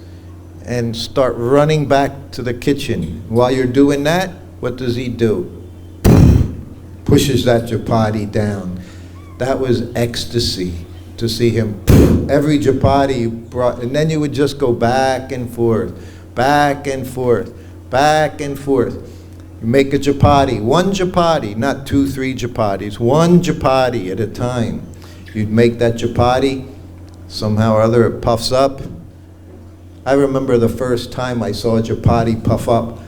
and start running back to the kitchen. While you're doing that, what does he do? Pushes that chapati down. That was ecstasy to see him. Every chapati you brought, and then you would just go back and forth, back and forth, back and forth. You make a chapati, one chapati, not 2, 3 chapatis, one chapati at a time. You'd make that chapati, somehow or other it puffs up. I remember the first time I saw a chapati puff up,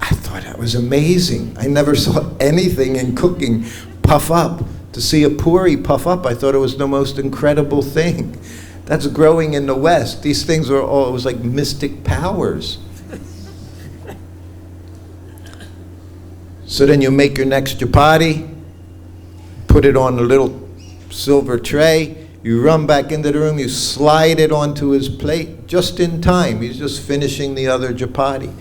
I thought that was amazing. I never saw anything in cooking puff up. To see a puri puff up, I thought it was the most incredible thing. That's growing in the West. These things were all, it was like mystic powers. So then you make your next chapati, put it on a little silver tray, you run back into the room, you slide it onto his plate just in time. He's just finishing the other chapati.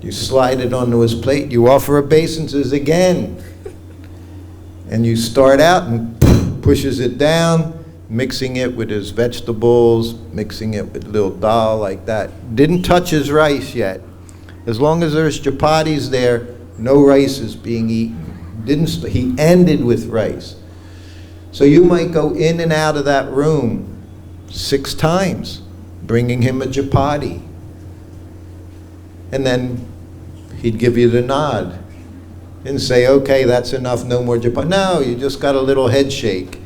You slide it onto his plate, you offer obeisances again. And you start out and pushes it down, mixing it with his vegetables, mixing it with a little dal like that. Didn't touch his rice yet. As long as there's chapatis there, no rice is being eaten. He ended with rice. So you might go in and out of that room 6 times, bringing him a chapati. And then he'd give you the nod and say, okay, that's enough, no more chapati. No, you just got a little head shake.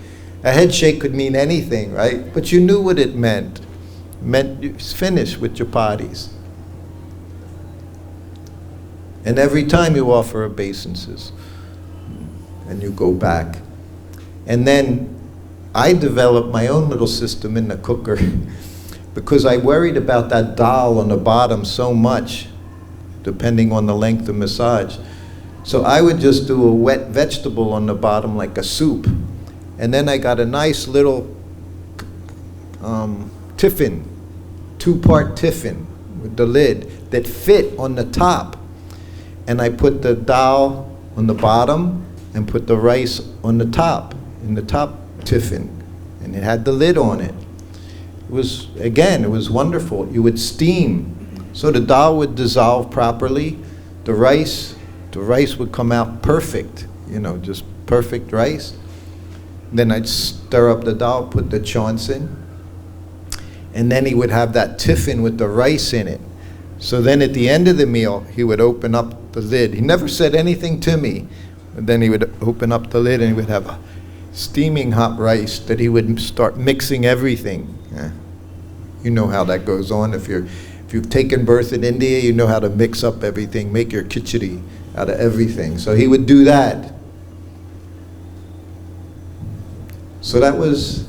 A head shake could mean anything, right? But you knew what it meant. It meant you finished with chapatis. And every time you offer obeisances, and you go back. And then I developed my own little system in the cooker because I worried about that dal on the bottom so much, depending on the length of massage. So I would just do a wet vegetable on the bottom like a soup. And then I got a nice little tiffin, 2-part tiffin with the lid that fit on the top. And I put the dal on the bottom and put the rice on the top, in the top tiffin. And it had the lid on it. It was, again, it was wonderful. You would steam. So the dal would dissolve properly. The rice would come out perfect, you know, just perfect rice. Then I'd stir up the dal, put the chaunts in, and then he would have that tiffin with the rice in it. So then at the end of the meal, he would open up the lid. He never said anything to me, but then he would open up the lid and he would have a steaming hot rice that he would start mixing everything. Yeah. You know how that goes on. If you've taken birth in India, you know how to mix up everything, make your khichdi out of everything. So he would do that. So that was,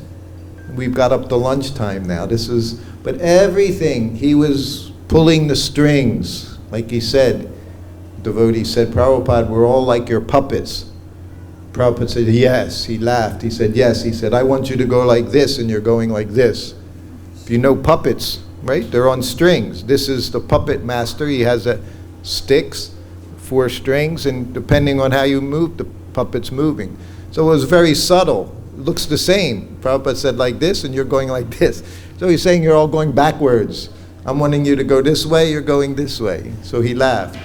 we've got up to lunchtime now. But everything, he was pulling the strings. Like he said, devotee said, Prabhupada, we're all like your puppets. Prabhupada said, yes. He laughed. He said, yes. He said, I want you to go like this, and you're going like this. If you know puppets, right? They're on strings. This is the puppet master. He has sticks, 4 strings, and depending on how you move, the puppet's moving. So it was very subtle. It looks the same. Prabhupada said like this, and you're going like this. So he's saying you're all going backwards. I'm wanting you to go this way, you're going this way. So he laughed.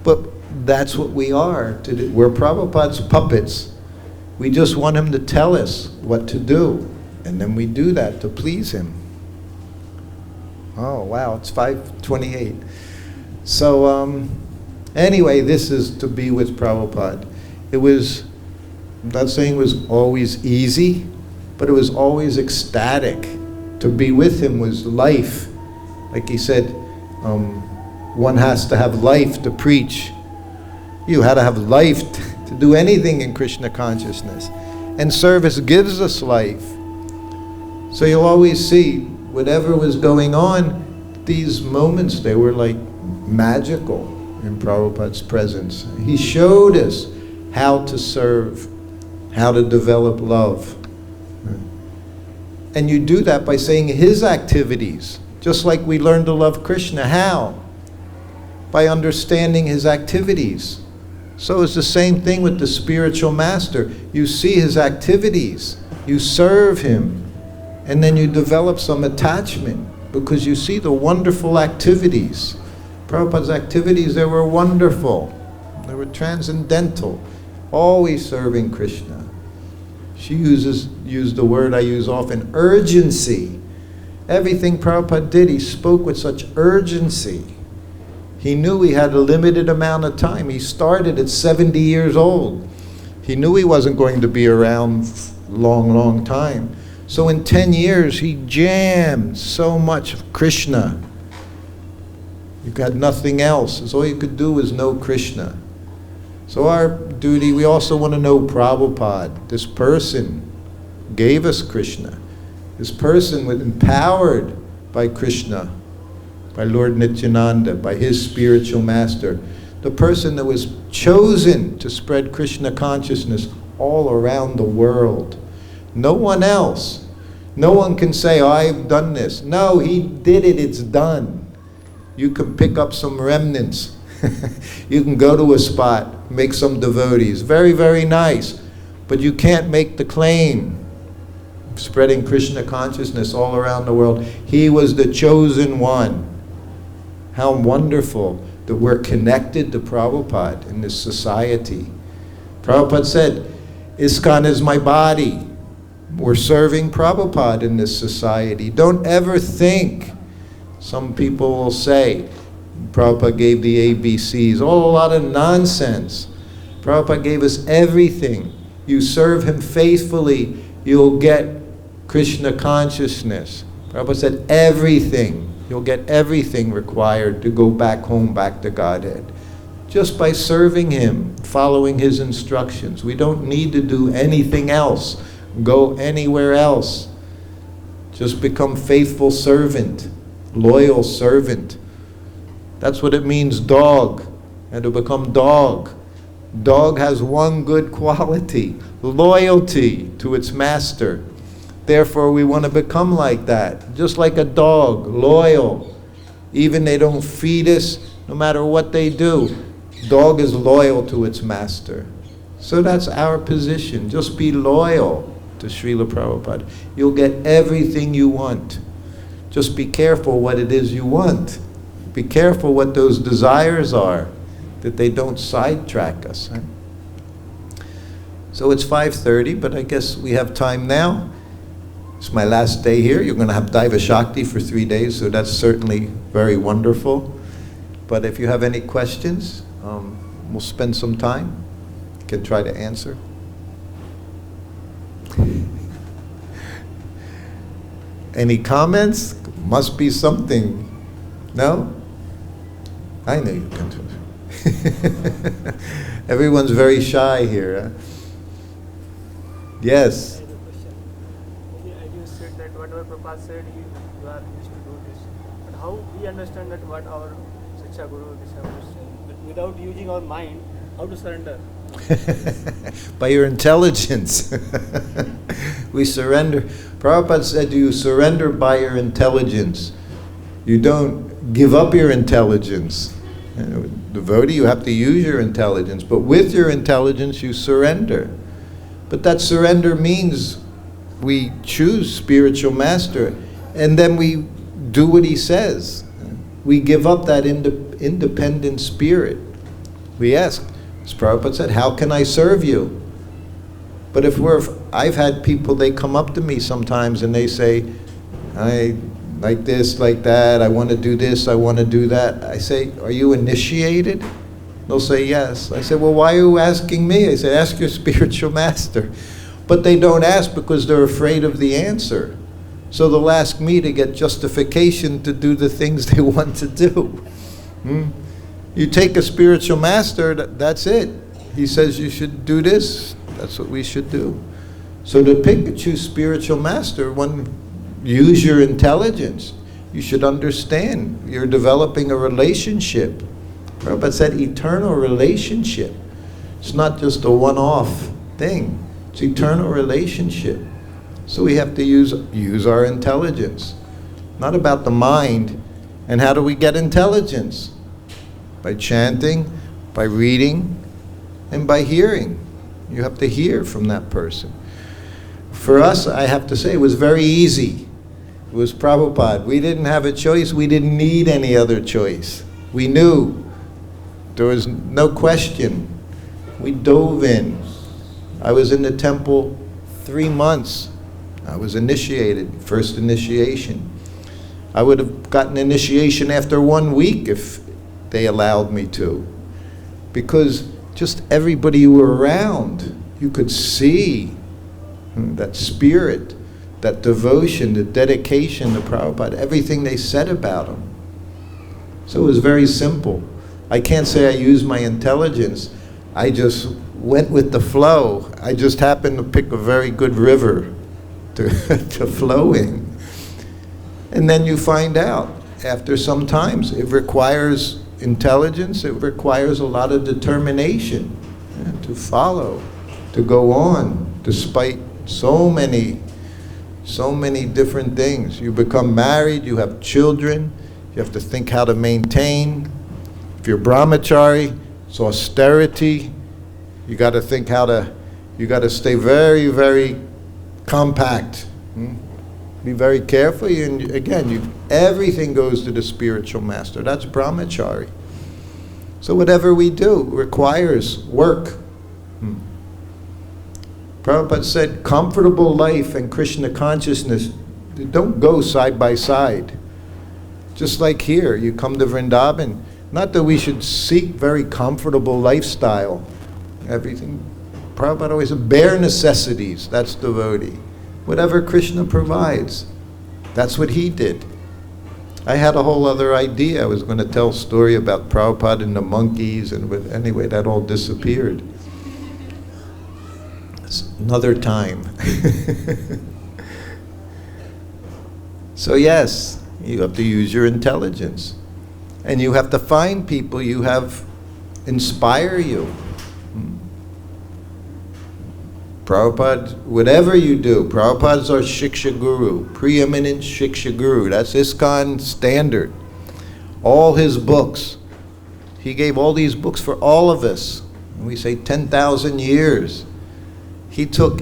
But that's what we are. We're Prabhupada's puppets. We just want him to tell us what to do. And then we do that to please him. Oh, wow, it's 5:28. So, anyway, this is to be with Prabhupada. It was, I'm not saying it was always easy, but it was always ecstatic. To be with him was life. Like he said, one has to have life to preach. You had to have life to do anything in Krishna consciousness. And service gives us life. So you'll always see, whatever was going on, these moments, they were like magical in Prabhupada's presence. He showed us how to serve, how to develop love. And you do that by saying his activities, just like we learn to love Krishna. How? By understanding his activities. So it's the same thing with the spiritual master. You see his activities, you serve him, and then you develop some attachment because you see the wonderful activities. Prabhupada's activities, they were wonderful. They were transcendental, always serving Krishna. She used the word I use often, urgency. Everything Prabhupada did, he spoke with such urgency. He knew he had a limited amount of time. He started at 70 years old. He knew he wasn't going to be around long time. So in 10 years, he jammed so much of Krishna. You got nothing else. So all you could do was know Krishna. So our duty, we also want to know Prabhupada. This person gave us Krishna. This person was empowered by Krishna, by Lord Nityananda, by his spiritual master. The person that was chosen to spread Krishna consciousness all around the world. No one else. No one can say, oh, I've done this. No, he did it, it's done. You can pick up some remnants. You can go to a spot, make some devotees. Very, very nice. But you can't make the claim of spreading Krishna consciousness all around the world. He was the chosen one. How wonderful that we're connected to Prabhupada in this society. Prabhupada said, ISKCON is my body. We're serving Prabhupada in this society. Don't ever think, some people will say, Prabhupada gave the ABCs, a lot of nonsense. Prabhupada gave us everything. You serve him faithfully, you'll get Krishna consciousness. Prabhupada said everything. You'll get everything required to go back home, back to Godhead. Just by serving him, following his instructions. We don't need to do anything else. Go anywhere else. Just become faithful servant, loyal servant. That's what it means, dog. And to become dog. Dog has one good quality, loyalty to its master. Therefore, we want to become like that, just like a dog, loyal. Even they don't feed us, no matter what they do. Dog is loyal to its master. So that's our position. Just be loyal to Srila Prabhupada. You'll get everything you want. Just be careful what it is you want. Be careful what those desires are, that they don't sidetrack us. Right? So it's 5:30, but I guess we have time now. It's my last day here. You're going to have Daiva Shakti for 3 days, so that's certainly very wonderful. But if you have any questions, we'll spend some time. Can try to answer. Any comments? Must be something. No? I know you can. Everyone's very shy here. Huh? Yes. You said that whatever Prabhupada said, you are used to do this. But how we understand that what our Diksha Guru, Disha Guru. Without using our mind, how to surrender? By your intelligence. We surrender. Prabhupada said you surrender by your intelligence. You don't give up your intelligence. You know, devotee, you have to use your intelligence, but with your intelligence you surrender. But that surrender means we choose spiritual master and then we do what he says. We give up that independent spirit. We ask, as Prabhupada said, how can I serve you? But I've had people, they come up to me sometimes and they say, I like this, like that, I want to do this, I want to do that. I say, are you initiated? They'll say yes. I say, well, why are you asking me? I say, ask your spiritual master. But they don't ask because they're afraid of the answer. So they'll ask me to get justification to do the things they want to do. You take a spiritual master, that's it. He says you should do this, that's what we should do. So to pick and choose spiritual master, one, use your intelligence. You should understand you're developing a relationship. Prabhupada said eternal relationship. It's not just a one-off thing. It's eternal relationship. So we have to use our intelligence. Not about the mind. And how do we get intelligence? By chanting, by reading, and by hearing. You have to hear from that person. For us, I have to say, it was very easy. It was Prabhupada. We didn't have a choice. We didn't need any other choice. We knew. There was no question. We dove in. I was in the temple 3 months. I was initiated, first initiation. I would have gotten initiation after 1 week if they allowed me to. Because just everybody you were around, you could see that spirit, that devotion, the dedication to Prabhupada, everything they said about him. So it was very simple. I can't say I used my intelligence. I just went with the flow. I just happened to pick a very good river to flow in. And then you find out, after some times, it requires intelligence, it requires a lot of determination to follow, to go on, despite so many different things. You become married, you have children, you have to think how to maintain. If you're brahmachari, it's austerity. You got to think you got to stay very, very compact. Be very careful. And again, everything goes to the spiritual master. That's brahmachari. So whatever we do requires work. Prabhupada said, comfortable life and Krishna consciousness don't go side by side. Just like here, you come to Vrindavan. Not that we should seek very comfortable lifestyle. Everything. Prabhupada always said, bare necessities, that's devotee. Whatever Krishna provides, that's what he did. I had a whole other idea. I was going to tell a story about Prabhupada and the monkeys, and anyway, that all disappeared. It's another time. So yes, you have to use your intelligence. And you have to find people you have inspire you. Prabhupada, whatever you do, Prabhupada's our Shiksha Guru, preeminent Shiksha Guru. That's ISKCON standard. All his books. He gave all these books for all of us. We say 10,000 years. He took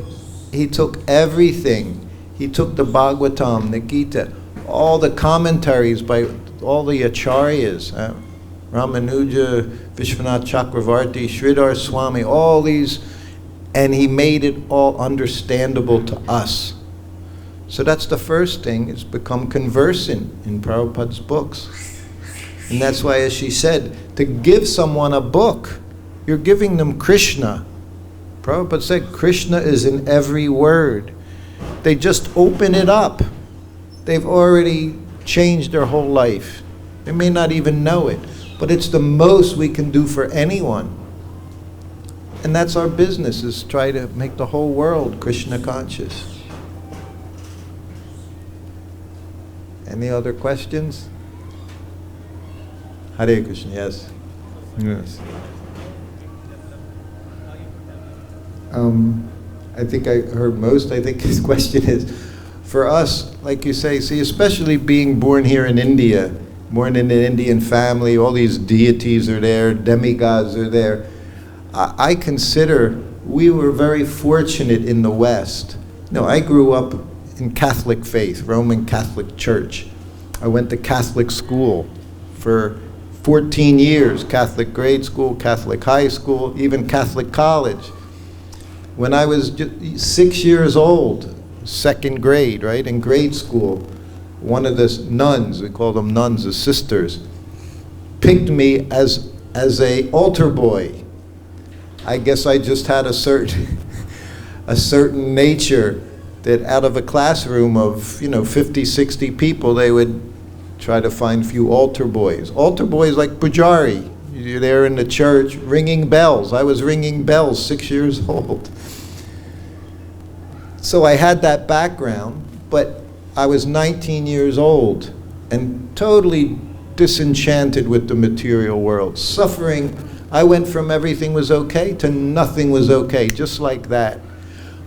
everything. He took the Bhagavatam, the Gita, all the commentaries by all the acharyas, Ramanuja, Vishwanath Chakravarti, Sridhar Swami, all these, and he made it all understandable to us. So that's the first thing, is become conversant in Prabhupada's books. And that's why, as she said, to give someone a book, you're giving them Krishna. Prabhupada said Krishna is in every word. They just open it up. They've already changed their whole life. They may not even know it, but it's the most we can do for anyone. And that's our business, is try to make the whole world Krishna conscious. Any other questions? Hare Krishna, yes. Yes. I think I heard most. I think his question is, for us, like you say, see, especially being born here in India, born in an Indian family, all these deities are there, demigods are there. I consider we were very fortunate in the West. No, I grew up in Catholic faith, Roman Catholic Church. I went to Catholic school for 14 years, Catholic grade school, Catholic high school, even Catholic college. When I was 6 years old, second grade, right, in grade school, one of the nuns, we call them nuns, the sisters, picked me as a altar boy. I guess I just had a certain nature that out of a classroom of 50, 60 people, they would try to find a few altar boys. Altar boys like Pujari. You're there in the church ringing bells. I was ringing bells 6 years old. So I had that background, but I was 19 years old and totally disenchanted with the material world, suffering. I went from everything was okay to nothing was okay, just like that.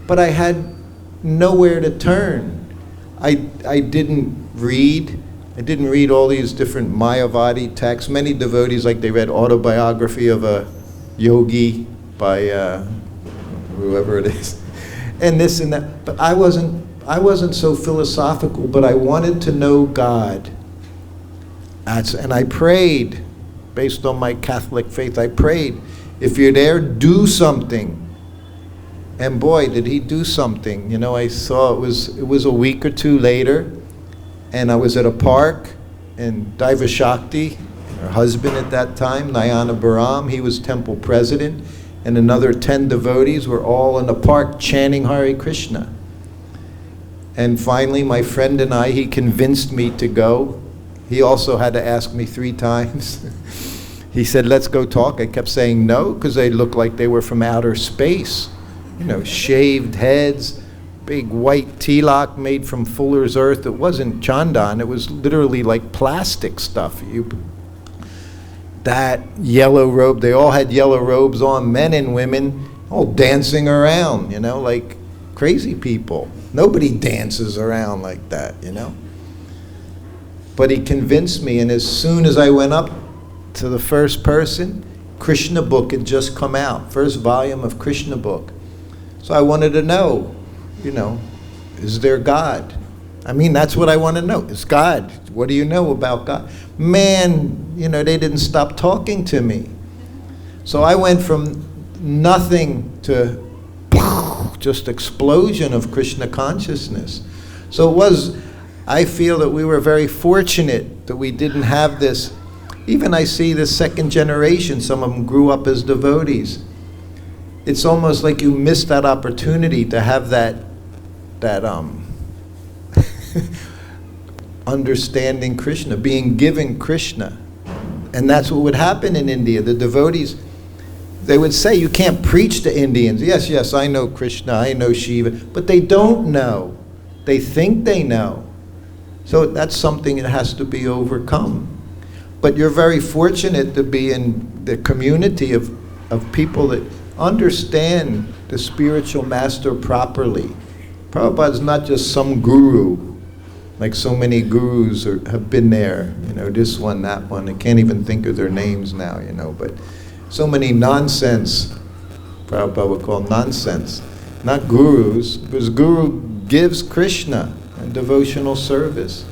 But I had nowhere to turn. I didn't read. I didn't read all these different Mayavadi texts. Many devotees, like they read autobiography of a yogi by whoever it is, and this and that. But I wasn't so philosophical, but I wanted to know God. And I prayed, based on my Catholic faith, I prayed, if you're there, do something. And boy, did he do something. I saw it was a week or two later, and I was at a park, and Daiva Shakti, her husband at that time, Nayana Baram, he was temple president, and another 10 devotees were all in the park chanting Hare Krishna. And finally, my friend and I, he convinced me to go. He also had to ask me 3 times. He said, let's go talk. I kept saying no, because they looked like they were from outer space. Shaved heads, big white tilak made from fuller's earth. It wasn't chandan, it was literally like plastic stuff. That yellow robe, they all had yellow robes on, men and women, all dancing around, like crazy people. Nobody dances around like that, But he convinced me, and as soon as I went up to the first person, Krishna book had just come out, first volume of Krishna book. So I wanted to know, is there God? I mean, that's what I want to know. Is God? What do you know about God? Man, they didn't stop talking to me. So I went from nothing to just explosion of Krishna consciousness. So I feel that we were very fortunate that we didn't have this. Even I see the second generation, some of them grew up as devotees. It's almost like you missed that opportunity to have that understanding Krishna, being given Krishna. And that's what would happen in India. The devotees, they would say, you can't preach to Indians. Yes, I know Krishna, I know Shiva, but they don't know. They think they know. So that's something that has to be overcome. But you're very fortunate to be in the community of people that understand the spiritual master properly. Prabhupada's not just some guru, like so many gurus have been there, this one, that one. I can't even think of their names now, but so many nonsense, Prabhupada would call nonsense, not gurus, because guru gives Krishna and devotional service.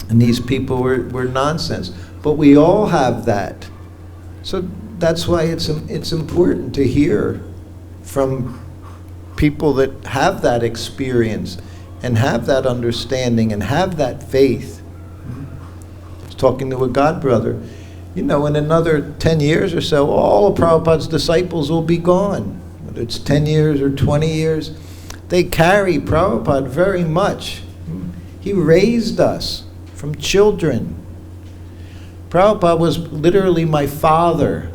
And these people were nonsense. But we all have that. So that's why it's important to hear from people that have that experience and have that understanding and have that faith. I was talking to a god brother. In another 10 years or so, all of Prabhupada's disciples will be gone. Whether it's 10 years or 20 years. They carry Prabhupada very much. He raised us from children. Prabhupada was literally my father.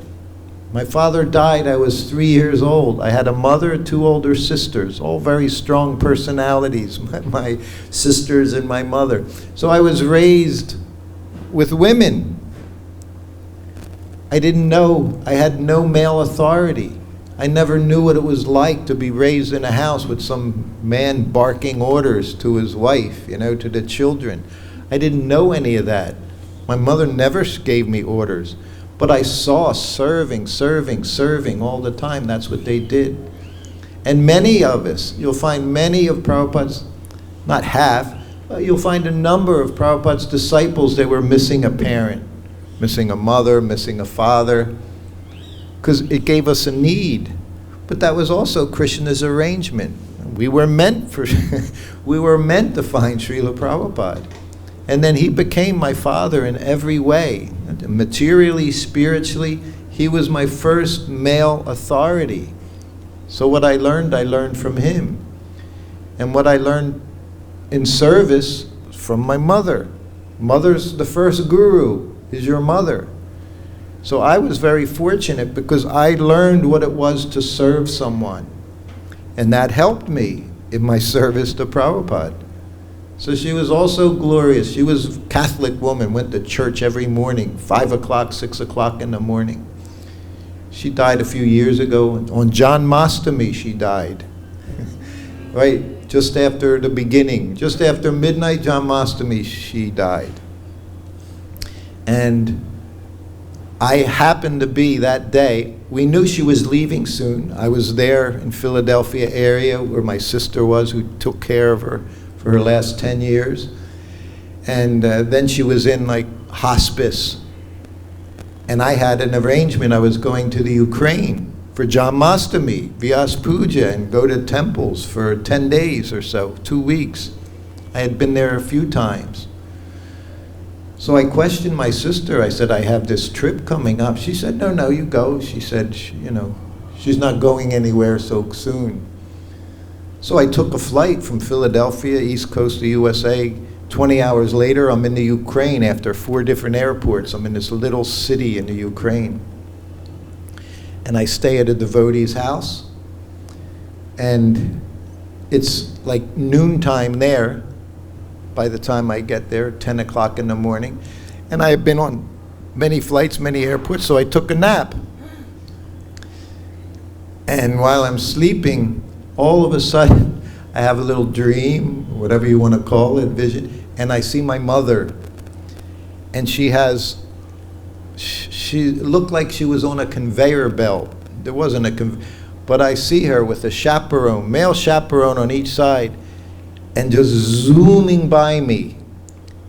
My father died, I was 3 years old. I had a mother, 2 older sisters, all very strong personalities, my sisters and my mother. So I was raised with women. I didn't know, I had no male authority. I never knew what it was like to be raised in a house with some man barking orders to his wife, to the children. I didn't know any of that. My mother never gave me orders, but I saw serving all the time. That's what they did. And many of us, you'll find many of Prabhupada's, not half, but you'll find a number of Prabhupada's disciples, they were missing a parent, missing a mother, missing a father, because it gave us a need. But that was also Krishna's arrangement. We were meant to find Srila Prabhupada. And then he became my father in every way. Materially, spiritually, he was my first male authority. So what I learned from him. And what I learned in service from my mother. Mother's the first guru, is your mother. So I was very fortunate because I learned what it was to serve someone. And that helped me in my service to Prabhupada. So she was also glorious. She was a Catholic woman, went to church every morning, 5 o'clock, 6 o'clock in the morning. She died a few years ago. On Janmashtami she died. Right, just after the beginning, just after midnight Janmashtami she died. And I happened to be that day, we knew she was leaving soon. I was there in Philadelphia area where my sister was, who took care of her for her last 10 years. And then she was in like hospice. And I had an arrangement, I was going to the Ukraine for Janmashtami, Vyas Puja, and go to temples for 10 days or so, 2 weeks. I had been there a few times. So I questioned my sister. I said, I have this trip coming up. She said, no, you go. She said, she's not going anywhere so soon. So I took a flight from Philadelphia, East Coast of the USA. 20 hours later, I'm in the Ukraine after 4 different airports. I'm in this little city in the Ukraine. And I stay at a devotee's house. And it's like noontime there by the time I get there, 10 o'clock in the morning. And I have been on many flights, many airports, so I took a nap. And while I'm sleeping, all of a sudden, I have a little dream, whatever you want to call it, vision, and I see my mother. And she looked like she was on a conveyor belt. There wasn't but I see her with a chaperone, male chaperone on each side, and just zooming by me.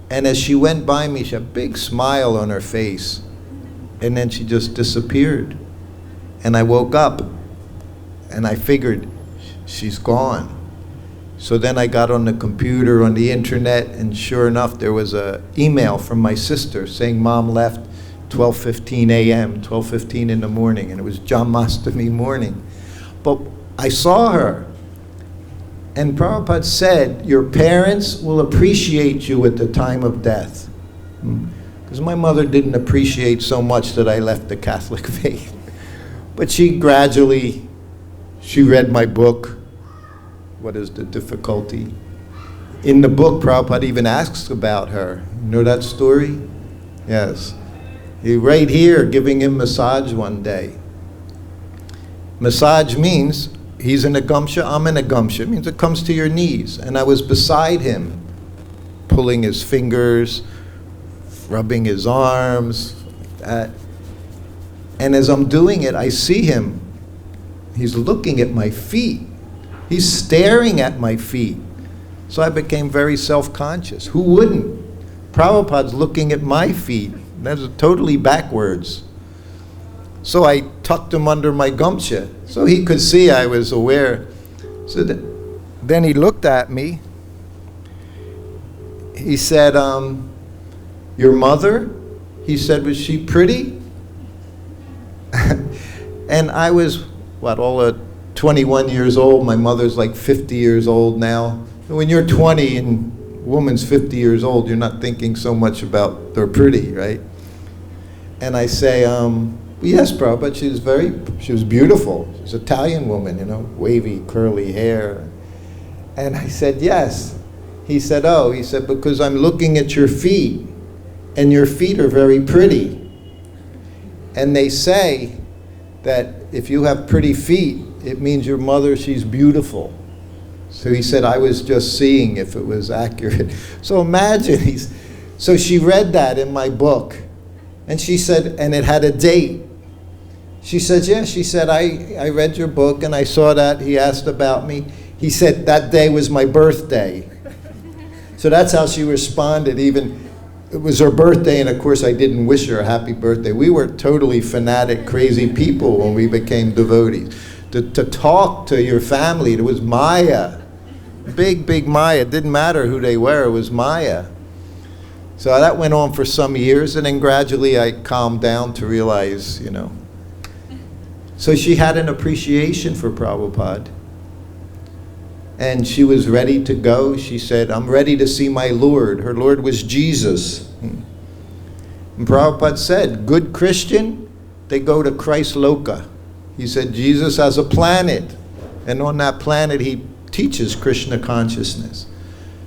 And as she went by me, she had a big smile on her face. And then she just disappeared. And I woke up, and I figured, she's gone. So then I got on the computer, on the internet, and sure enough, there was an email from my sister saying Mom left 12:15 a.m., 12:15 in the morning, and it was Janmashtami morning. But I saw her, and Prabhupada said, your parents will appreciate you at the time of death. Because my mother didn't appreciate so much that I left the Catholic faith. But she read my book, What is the Difficulty? In the book, Prabhupada even asks about her. You know that story? Yes. He right here giving him massage one day. Massage means he's in a gumsha, I'm in a gumsha. It means it comes to your knees. And I was beside him, pulling his fingers, rubbing his arms, like that. And as I'm doing it, I see him. He's looking at my feet. He's staring at my feet. So I became very self-conscious. Who wouldn't? Prabhupada's looking at my feet. That's totally backwards. So I tucked him under my gumsha so he could see I was aware. So then he looked at me. He said, your mother? He said, was she pretty? And I was, all at 21 years old. My mother's like 50 years old now. When you're 20 and a woman's 50 years old, you're not thinking so much about they're pretty, right? And I say, yes, Prabhupada, she was beautiful. She was an Italian woman, wavy, curly hair. And I said, yes. He said, because I'm looking at your feet, and your feet are very pretty. And they say that if you have pretty feet, it means your mother, she's beautiful. So he said, I was just seeing if it was accurate. So imagine, so she read that in my book. And she said, and it had a date. She said, yeah, she said, I read your book and I saw that. He asked about me. He said, that day was my birthday. So that's how she responded. Even, it was her birthday, and of course I didn't wish her a happy birthday. We were totally fanatic, crazy people when we became devotees. To talk to your family, it was Maya. Big Maya. It didn't matter who they were, it was Maya. So that went on for some years, and then gradually I calmed down to realize, you know. So she had an appreciation for Prabhupada. And she was ready to go. She said, I'm ready to see my Lord. Her Lord was Jesus. And Prabhupada said, good Christian, they go to Christ Loka. He said, Jesus has a planet. And on that planet, he teaches Krishna consciousness.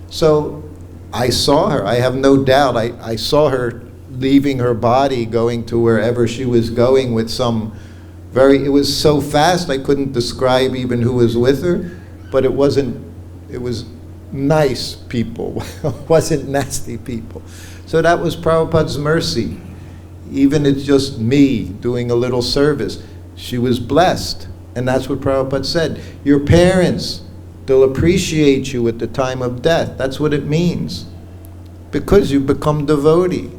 So I saw her. I have no doubt. I saw her leaving her body, going to wherever she was going with some it was so fast I couldn't describe even who was with her, but it was nice people. It wasn't nasty people. So that was Prabhupada's mercy. Even it's just me doing a little service. She was blessed. And that's what Prabhupada said. Your parents, they'll appreciate you at the time of death. That's what it means. Because you become devotee.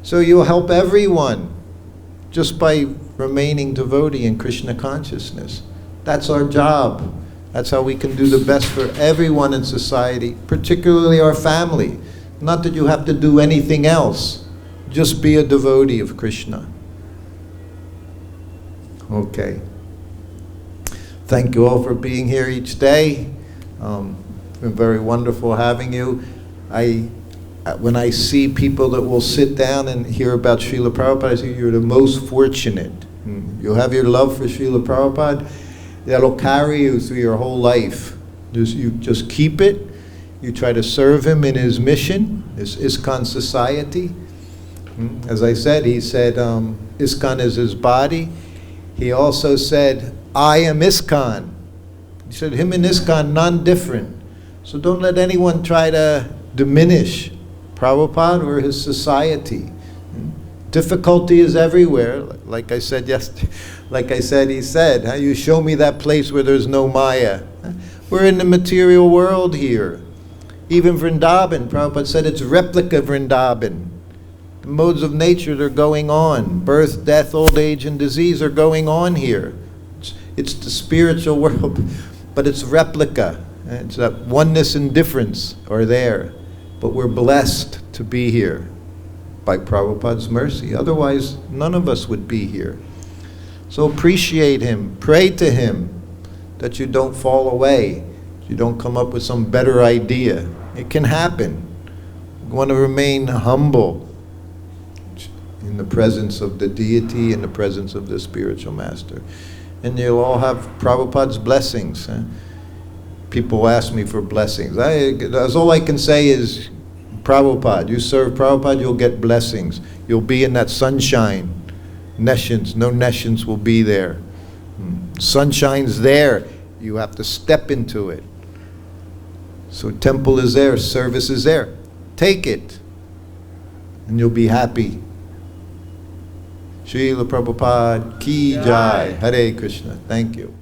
So you'll help everyone just by remaining devotee in Krishna consciousness. That's our job. That's how we can do the best for everyone in society, particularly our family. Not that you have to do anything else. Just be a devotee of Krishna. Okay. Thank you all for being here each day. It's been very wonderful having you. When I see people that will sit down and hear about Srila Prabhupada, I say you're the most fortunate. You'll have your love for Srila Prabhupada. That'll carry you through your whole life. You just keep it. You try to serve him in his mission, his ISKCON society. As I said, he said ISKCON is his body. He also said, I am ISKCON. He said, him and ISKCON, none different. So don't let anyone try to diminish Prabhupada or his society. Difficulty is everywhere. Like I said yesterday, he said, you show me that place where there's no Maya. We're in the material world here. Even Vrindavan, Prabhupada said it's replica Vrindavan. The modes of nature that are going on. Birth, death, old age, and disease are going on here. It's the spiritual world, but it's replica. It's that oneness and difference are there. But we're blessed to be here by Prabhupada's mercy. Otherwise, none of us would be here. So appreciate him. Pray to him that you don't fall away. You don't come up with some better idea. It can happen. You want to remain humble in the presence of the deity, in the presence of the spiritual master. And you'll all have Prabhupada's blessings. People ask me for blessings. That's all I can say is, Prabhupada, you serve Prabhupada, you'll get blessings. You'll be in that sunshine. Nescience, no nescience will be there. Sunshine's there. You have to step into it. So temple is there, service is there. Take it, and you'll be happy. Srila Prabhupada Ki Jai. Hare Krishna. Thank you.